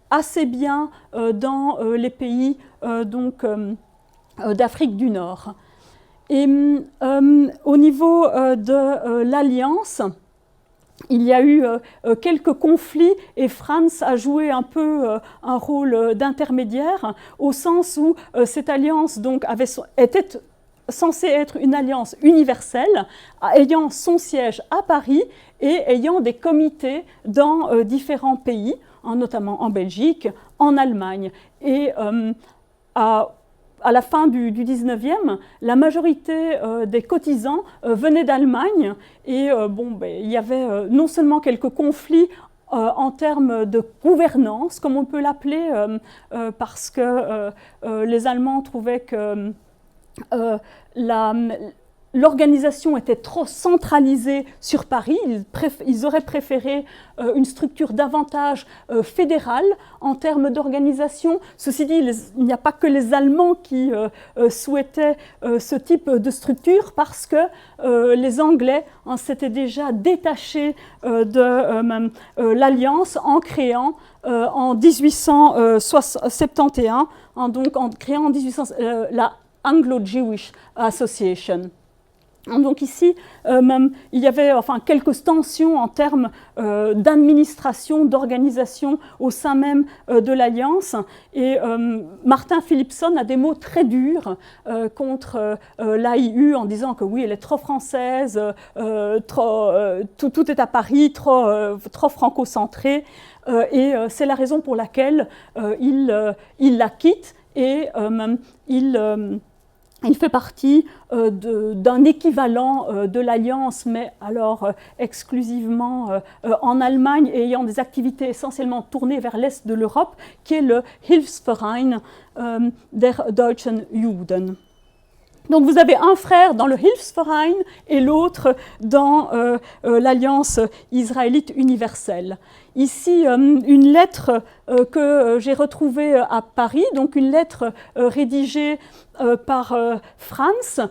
[SPEAKER 1] assez bien dans les pays d'Afrique du Nord. Et au niveau de l'Alliance, il y a eu quelques conflits et Franz a joué un peu un rôle d'intermédiaire, au sens où cette alliance était censée être une alliance universelle, ayant son siège à Paris et ayant des comités dans différents pays, notamment en Belgique, en Allemagne. Et à la fin du 19e, la majorité des cotisants venaient d'Allemagne et il y avait non seulement quelques conflits en termes de gouvernance, comme on peut l'appeler, parce que les Allemands trouvaient que l'organisation était trop centralisée sur Paris. Ils auraient préféré une structure davantage fédérale en termes d'organisation. Ceci dit, il n'y a pas que les Allemands qui souhaitaient ce type de structure parce que les Anglais s'étaient déjà détachés de l'Alliance en créant en 1871, donc en créant en 1800, la Anglo-Jewish Association. Donc ici, il y avait quelques tensions en termes d'administration, d'organisation au sein même de l'Alliance. Et Martin Philippson a des mots très durs contre l'AIU en disant que oui, elle est trop française, tout est à Paris, trop franco-centré. Et c'est la raison pour laquelle il la quitte et il fait partie d'un équivalent de l'Alliance, mais alors exclusivement en Allemagne et ayant des activités essentiellement tournées vers l'est de l'Europe, qui est le Hilfsverein der Deutschen Juden. Donc vous avez un frère dans le Hilfsverein et l'autre dans l'Alliance israélite universelle. Ici, une lettre que j'ai retrouvée à Paris, donc une lettre rédigée par Franz,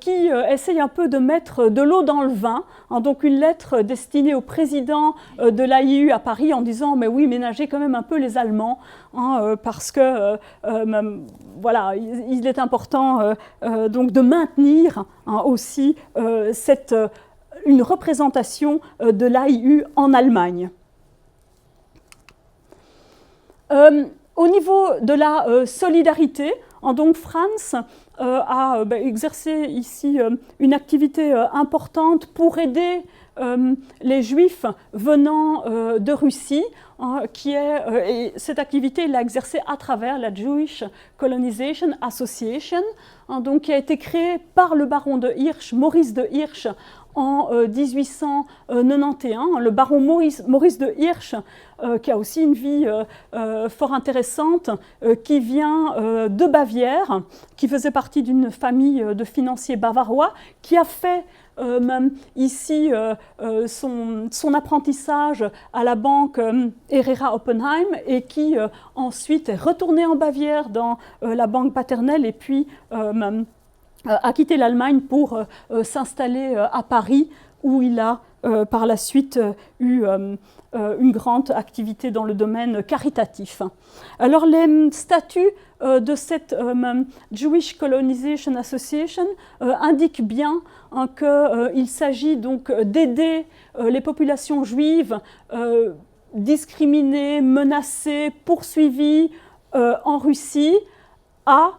[SPEAKER 1] qui essaye un peu de mettre de l'eau dans le vin. Donc une lettre destinée au président de l'AIU à Paris en disant « mais oui, ménagez quand même un peu les Allemands, parce que voilà, il est important donc de maintenir aussi une représentation de l'AIU en Allemagne ». Au niveau de la solidarité, donc Franz a exercé ici une activité importante pour aider les Juifs venant de Russie, et cette activité il l'a exercée à travers la Jewish Colonization Association, donc qui a été créée par le baron de Hirsch, Maurice de Hirsch, en 1891. Le baron Maurice de Hirsch, qui a aussi une vie fort intéressante, qui vient de Bavière, qui faisait partie d'une famille de financiers bavarois, qui a fait ici son apprentissage à la banque Herrera Oppenheim et qui ensuite est retourné en Bavière dans la banque paternelle et puis a quitté l'Allemagne pour s'installer à Paris où il a par la suite eu une grande activité dans le domaine caritatif. Alors les statuts de cette Jewish Colonization Association indiquent bien qu'il s'agit donc d'aider les populations juives discriminées, menacées, poursuivies en Russie à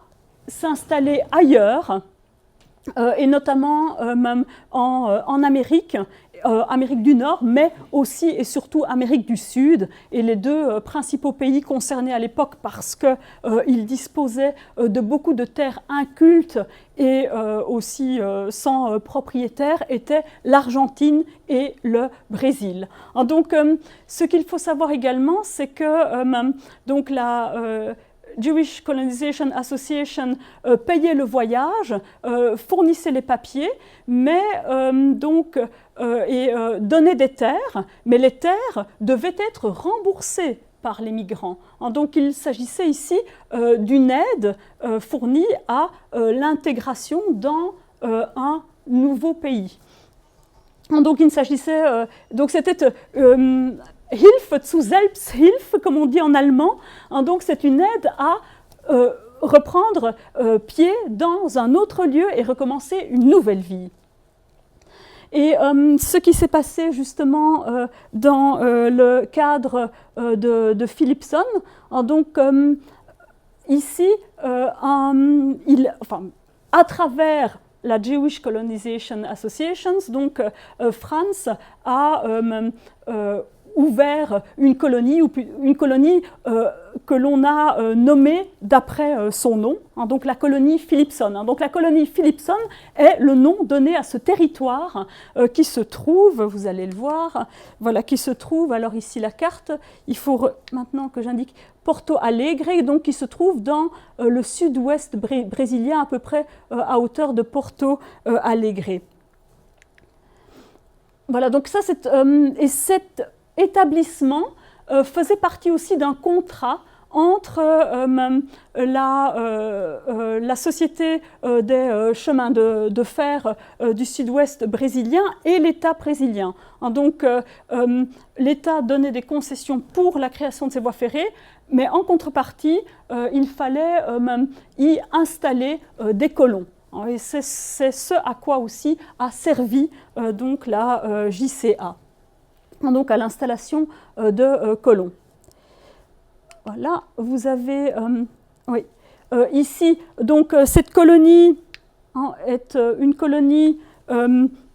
[SPEAKER 1] s'installer ailleurs, et notamment en Amérique du Nord, mais aussi et surtout Amérique du Sud, et les deux principaux pays concernés à l'époque parce qu'ils disposaient de beaucoup de terres incultes et aussi sans propriétaires étaient l'Argentine et le Brésil. Donc ce qu'il faut savoir également, c'est que donc la Jewish Colonization Association payait le voyage, fournissait les papiers, mais donnait des terres, mais les terres devaient être remboursées par les migrants. Donc il s'agissait ici d'une aide fournie à l'intégration dans un nouveau pays. Donc il s'agissait, donc c'était Hilfe zu Selbsthilfe, comme on dit en allemand. Donc c'est une aide à reprendre pied dans un autre lieu et recommencer une nouvelle vie. Et ce qui s'est passé justement dans le cadre de Philippson, donc ici, à travers la Jewish Colonization Association, donc Franz a ouvert une colonie que l'on a nommée d'après son nom, hein, donc la colonie Philippson. Hein. Donc la colonie Philippson est le nom donné à ce territoire qui se trouve, vous allez le voir, voilà, qui se trouve, alors ici la carte, il faut maintenant que j'indique Porto Alegre, donc qui se trouve dans le sud-ouest brésilien, à peu près à hauteur de Porto Alegre. Voilà, donc ça, et cet établissement faisait partie aussi d'un contrat entre la Société des chemins de fer du sud-ouest brésilien et l'État brésilien. Donc l'État donnait des concessions pour la création de ces voies ferrées, mais en contrepartie, il fallait y installer des colons. Et c'est ce à quoi aussi a servi donc la JCA, donc à l'installation de colons. Voilà, vous avez oui, ici donc cette colonie est une colonie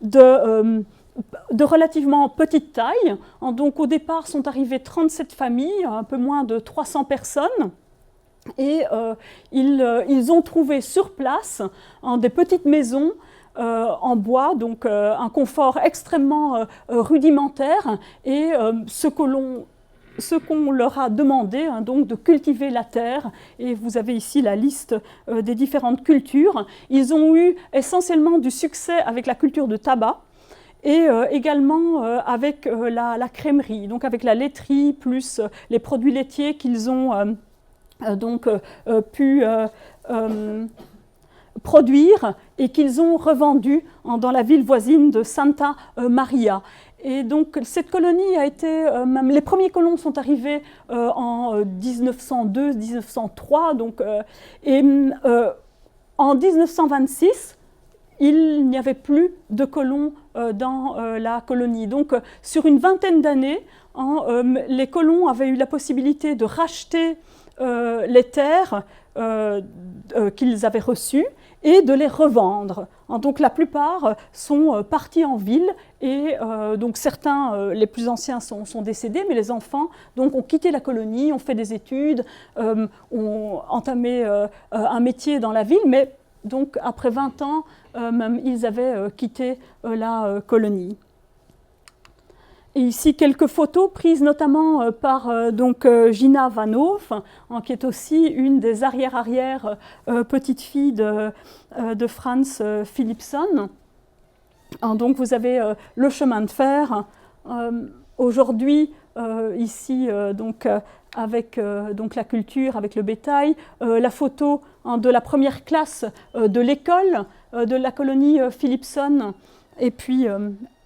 [SPEAKER 1] de relativement petite taille. Donc au départ sont arrivées 37 familles, un peu moins de 300 personnes. Et ils ont trouvé sur place des petites maisons en bois, donc un confort extrêmement rudimentaire, et ce qu'on leur a demandé, hein, donc de cultiver la terre, et vous avez ici la liste des différentes cultures. Ils ont eu essentiellement du succès avec la culture de tabac, et également avec la crèmerie, donc avec la laiterie, plus les produits laitiers qu'ils ont pu produire et qu'ils ont revendus dans la ville voisine de Santa Maria. Et donc cette colonie a été, les premiers colons sont arrivés en 1902-1903, donc, et en 1926, il n'y avait plus de colons dans la colonie. Donc sur une vingtaine d'années, les colons avaient eu la possibilité de racheter les terres qu'ils avaient reçues et de les revendre. Donc la plupart sont partis en ville, et donc certains, les plus anciens, sont décédés, mais les enfants donc, ont quitté la colonie, ont fait des études, ont entamé un métier dans la ville, mais donc après 20 ans, ils avaient quitté la colonie. Et ici, quelques photos prises notamment par Gina Van Hoof, qui est aussi une des arrière-arrière petites filles de Franz Philippson. Donc vous avez le chemin de fer. Aujourd'hui, ici, avec donc la culture, avec le bétail, la photo de la première classe de l'école de la colonie Philippson, et puis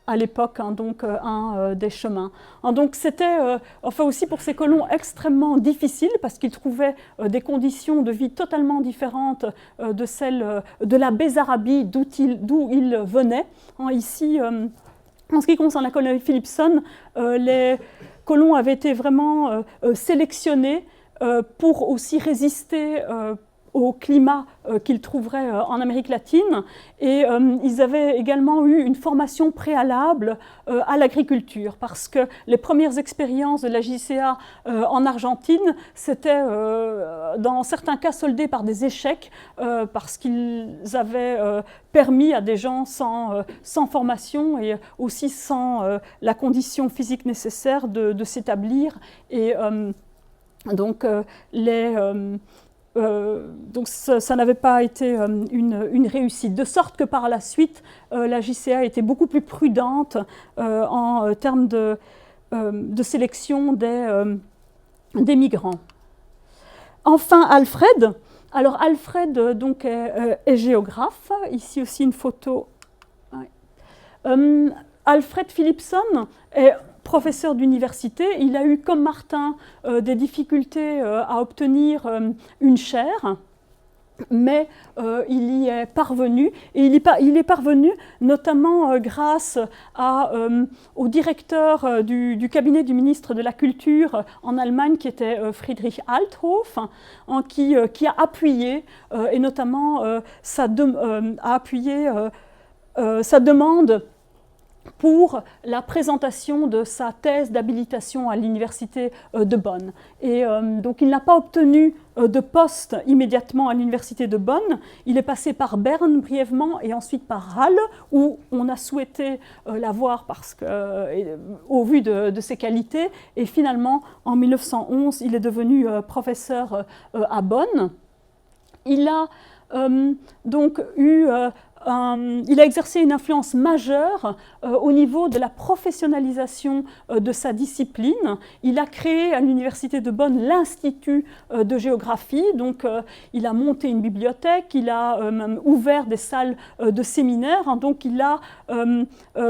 [SPEAKER 1] à l'époque, un des chemins. Donc c'était enfin aussi pour ces colons extrêmement difficile, parce qu'ils trouvaient des conditions de vie totalement différentes de celles de la Bessarabie d'où ils venaient. Ici, en ce qui concerne la colonie Philippson, les colons avaient été vraiment sélectionnés pour aussi résister au climat qu'ils trouveraient en Amérique latine, et ils avaient également eu une formation préalable à l'agriculture, parce que les premières expériences de la JCA en Argentine, c'était dans certains cas soldé par des échecs, parce qu'ils avaient permis à des gens sans formation et aussi sans la condition physique nécessaire de s'établir, et donc donc ça n'avait pas été une réussite, de sorte que par la suite, la JCA était beaucoup plus prudente en termes de sélection des migrants. Enfin, Alfred. Alors Alfred donc, est géographe. Ici aussi une photo. Ouais. Alfred Philippson est professeur d'université. Il a eu, comme Martin, des difficultés à obtenir une chaire, mais il y est parvenu, et il est parvenu notamment grâce au directeur du cabinet du ministre de la Culture en Allemagne, qui était Friedrich Althoff, qui a appuyé, et notamment a appuyé sa demande pour la présentation de sa thèse d'habilitation à l'université de Bonn. Et donc il n'a pas obtenu de poste immédiatement à l'université de Bonn. Il est passé par Berne brièvement et ensuite par Halle, où on a souhaité l'avoir au vu de ses qualités. Et finalement, en 1911, il est devenu professeur à Bonn. Il a donc il a exercé une influence majeure au niveau de la professionnalisation de sa discipline. Il a créé à l'université de Bonn l'Institut de géographie, donc il a monté une bibliothèque, il a ouvert des salles de séminaire, hein, donc il a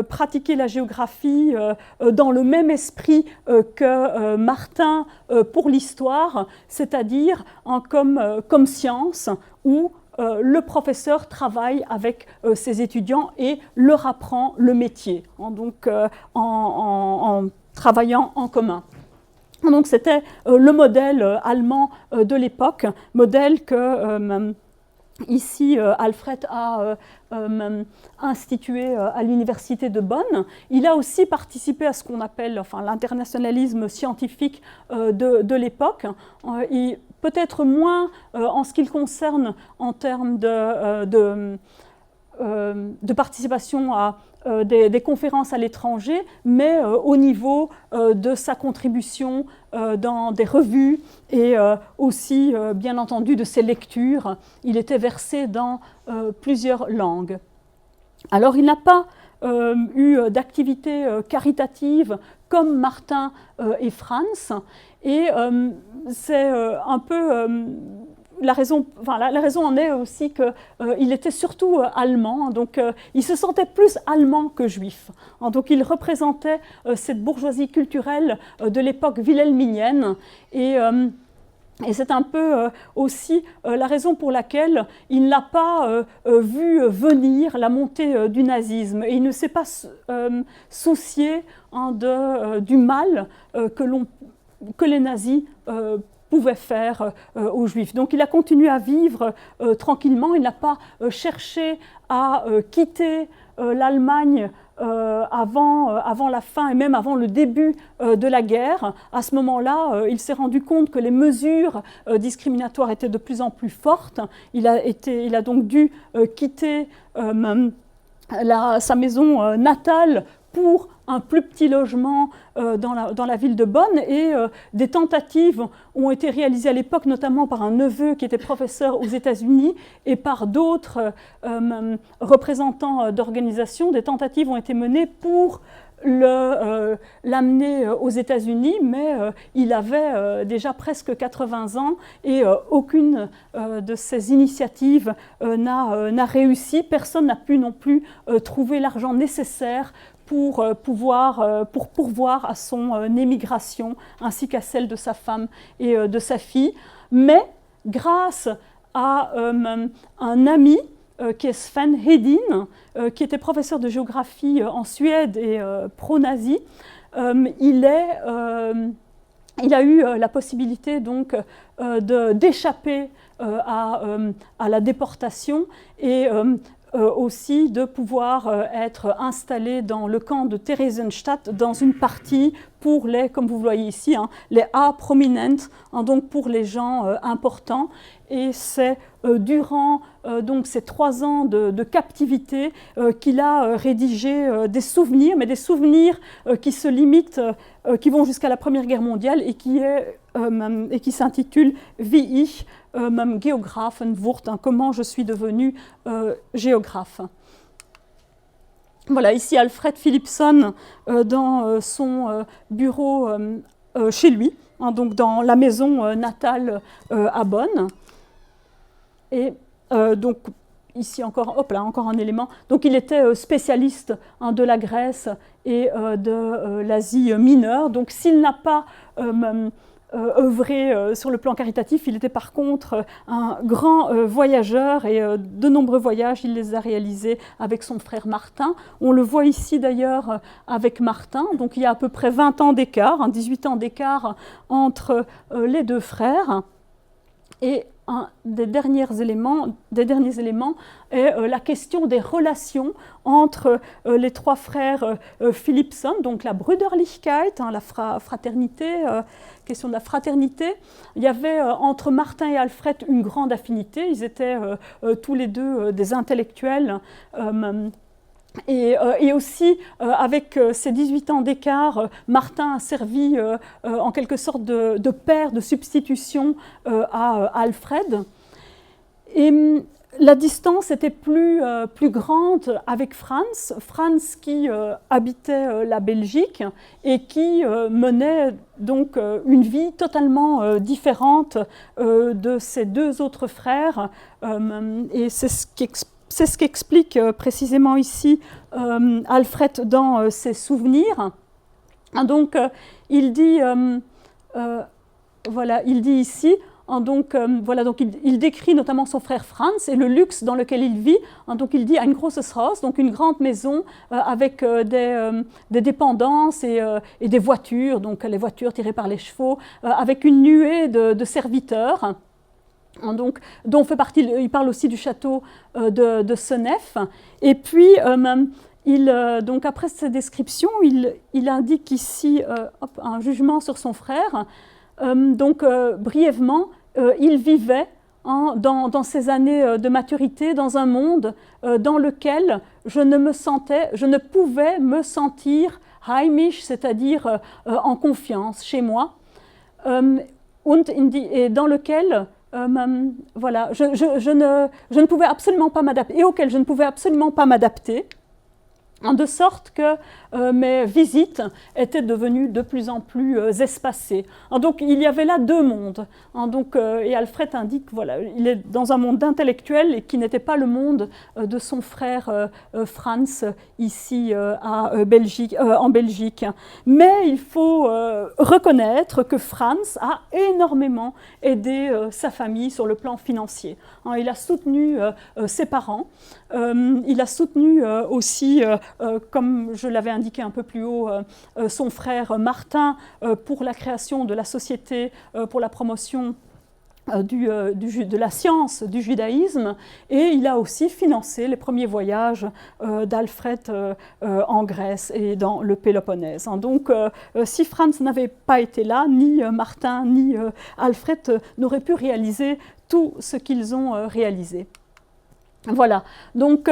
[SPEAKER 1] pratiqué la géographie dans le même esprit que Martin pour l'histoire, c'est-à-dire comme science où le professeur travaille avec ses étudiants et leur apprend le métier, hein, donc en travaillant en commun. Donc c'était le modèle allemand de l'époque, modèle que ici Alfred a institué à l'université de Bonn. Il a aussi participé à ce qu'on appelle l'internationalisme scientifique de l'époque. Peut-être moins en ce qui le concerne en termes de participation à des conférences à l'étranger, mais au niveau de sa contribution dans des revues et aussi, bien entendu, de ses lectures. Il était versé dans plusieurs langues. Alors, il n'a pas eu d'activité caritative comme Martin et Franz, et c'est un peu la raison en est aussi qu'il était surtout allemand, donc il se sentait plus allemand que juif. Donc il représentait cette bourgeoisie culturelle de l'époque wilhelminienne, et c'est un peu aussi la raison pour laquelle il n'a pas vu venir la montée du nazisme. Et il ne s'est pas soucié du mal que les nazis pouvaient faire aux Juifs. Donc il a continué à vivre tranquillement, il n'a pas cherché à quitter l'Allemagne avant la fin et même avant le début de la guerre. À ce moment-là, il s'est rendu compte que les mesures discriminatoires étaient de plus en plus fortes. Il a donc dû quitter sa maison natale pour un plus petit logement dans la ville de Bonn, et des tentatives ont été réalisées à l'époque, notamment par un neveu qui était professeur aux États-Unis et par d'autres représentants d'organisations. Des tentatives ont été menées pour l'amener aux États-Unis, mais il avait déjà presque 80 ans et aucune de ces initiatives n'a réussi. Personne n'a pu non plus trouver l'argent nécessaire pour pourvoir à son émigration, ainsi qu'à celle de sa femme et de sa fille. Mais grâce à un ami qui est Sven Hedin, qui était professeur de géographie en Suède et pro-nazi, il a eu la possibilité donc d'échapper à la déportation et aussi de pouvoir être installé dans le camp de Theresienstadt, dans une partie pour les, comme vous voyez ici, les A prominents, donc pour les gens importants. Et c'est durant donc ces 3 ans de captivité qu'il a rédigé des souvenirs, mais des souvenirs qui se limitent, qui vont jusqu'à la Première Guerre mondiale et qui s'intitule Wie ich Geographen wurde, comment je suis devenu géographe. Voilà, ici Alfred Philipson dans son bureau chez lui, donc dans la maison natale à Bonn. Et donc ici encore un élément. Donc il était spécialiste de la Grèce et de l'Asie mineure. Donc s'il n'a pas œuvré sur le plan caritatif, il était par contre un grand voyageur, et de nombreux voyages, il les a réalisés avec son frère Martin. On le voit ici d'ailleurs avec Martin, donc il y a à peu près 20 ans d'écart, 18 ans d'écart entre les deux frères. Et un des derniers éléments est la question des relations entre les trois frères Philippson, donc la Brüderlichkeit, la fraternité, question de la fraternité. Il y avait entre Martin et Alfred une grande affinité, ils étaient tous les deux des intellectuels. Et aussi, avec ces 18 ans d'écart, Martin a servi en quelque sorte de père de substitution à Alfred. Et la distance était plus grande avec Franz qui habitait la Belgique et qui menait donc une vie totalement différente de ses deux autres frères. Et c'est ce qu'explique précisément ici Alfred dans ses souvenirs. Donc, il dit ici, donc il décrit notamment son frère Franz et le luxe dans lequel il vit. Donc, il dit ein großes Haus, donc une grande maison avec des dépendances et des voitures, donc les voitures tirées par les chevaux, avec une nuée de serviteurs. Donc, dont fait partie, il parle aussi du château de Senef. Et puis, donc après cette description, il indique ici un jugement sur son frère. Brièvement, il vivait dans ces années de maturité dans un monde dans lequel je ne pouvais me sentir heimisch, c'est-à-dire en confiance chez moi, et dans lequel je ne pouvais absolument pas m'adapter, et auquel je ne pouvais absolument pas m'adapter, de sorte que mes visites étaient devenues de plus en plus espacées. Donc il y avait là deux mondes. Et Alfred indique il est dans un monde d'intellectuels et qui n'était pas le monde de son frère Franz ici en Belgique. Mais il faut reconnaître que Franz a énormément aidé sa famille sur le plan financier. Il a soutenu ses parents, il a soutenu aussi, comme je l'avais indiqué un peu plus haut, son frère Martin pour la création de la Société pour la promotion de la science du judaïsme, et il a aussi financé les premiers voyages d'Alfred en Grèce et dans le Péloponnèse. Donc si Franz n'avait pas été là, ni Martin ni Alfred n'auraient pu réaliser tout ce qu'ils ont réalisé. Voilà, donc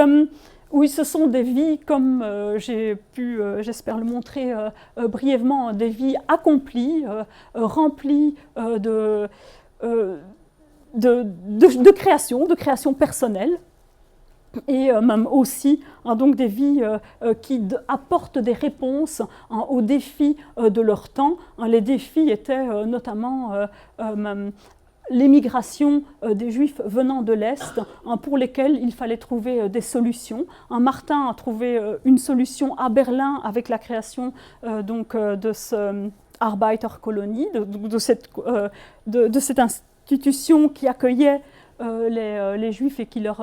[SPEAKER 1] oui, ce sont des vies, comme j'ai pu, j'espère le montrer brièvement, des vies accomplies, remplies de création personnelle, et même aussi donc des vies qui apportent des réponses aux défis de leur temps. Les défis étaient notamment l'émigration des Juifs venant de l'Est, pour lesquels il fallait trouver des solutions. Martin a trouvé une solution à Berlin avec la création de ce Arbeiterkolonie, de cette institution qui accueillait les Juifs et qui leur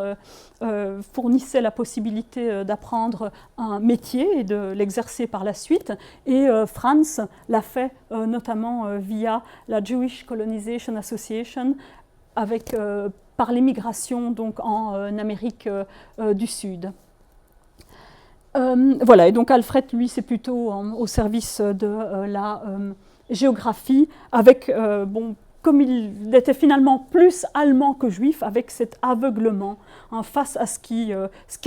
[SPEAKER 1] fournissait la possibilité d'apprendre un métier et de l'exercer par la suite. Et Franz l'a fait notamment via la Jewish Colonization Association, par l'immigration donc en Amérique du Sud. Et donc Alfred, lui, c'est plutôt au service de la géographie, avec comme il était finalement plus allemand que juif, avec cet aveuglement face à ce qui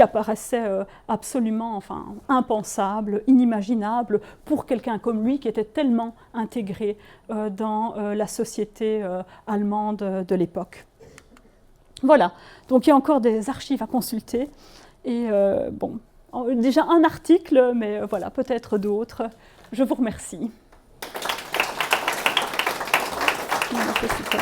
[SPEAKER 1] apparaissait absolument impensable, inimaginable pour quelqu'un comme lui qui était tellement intégré dans la société allemande de l'époque. Voilà, donc il y a encore des archives à consulter, et déjà un article, mais voilà, peut-être d'autres. Je vous remercie. Super.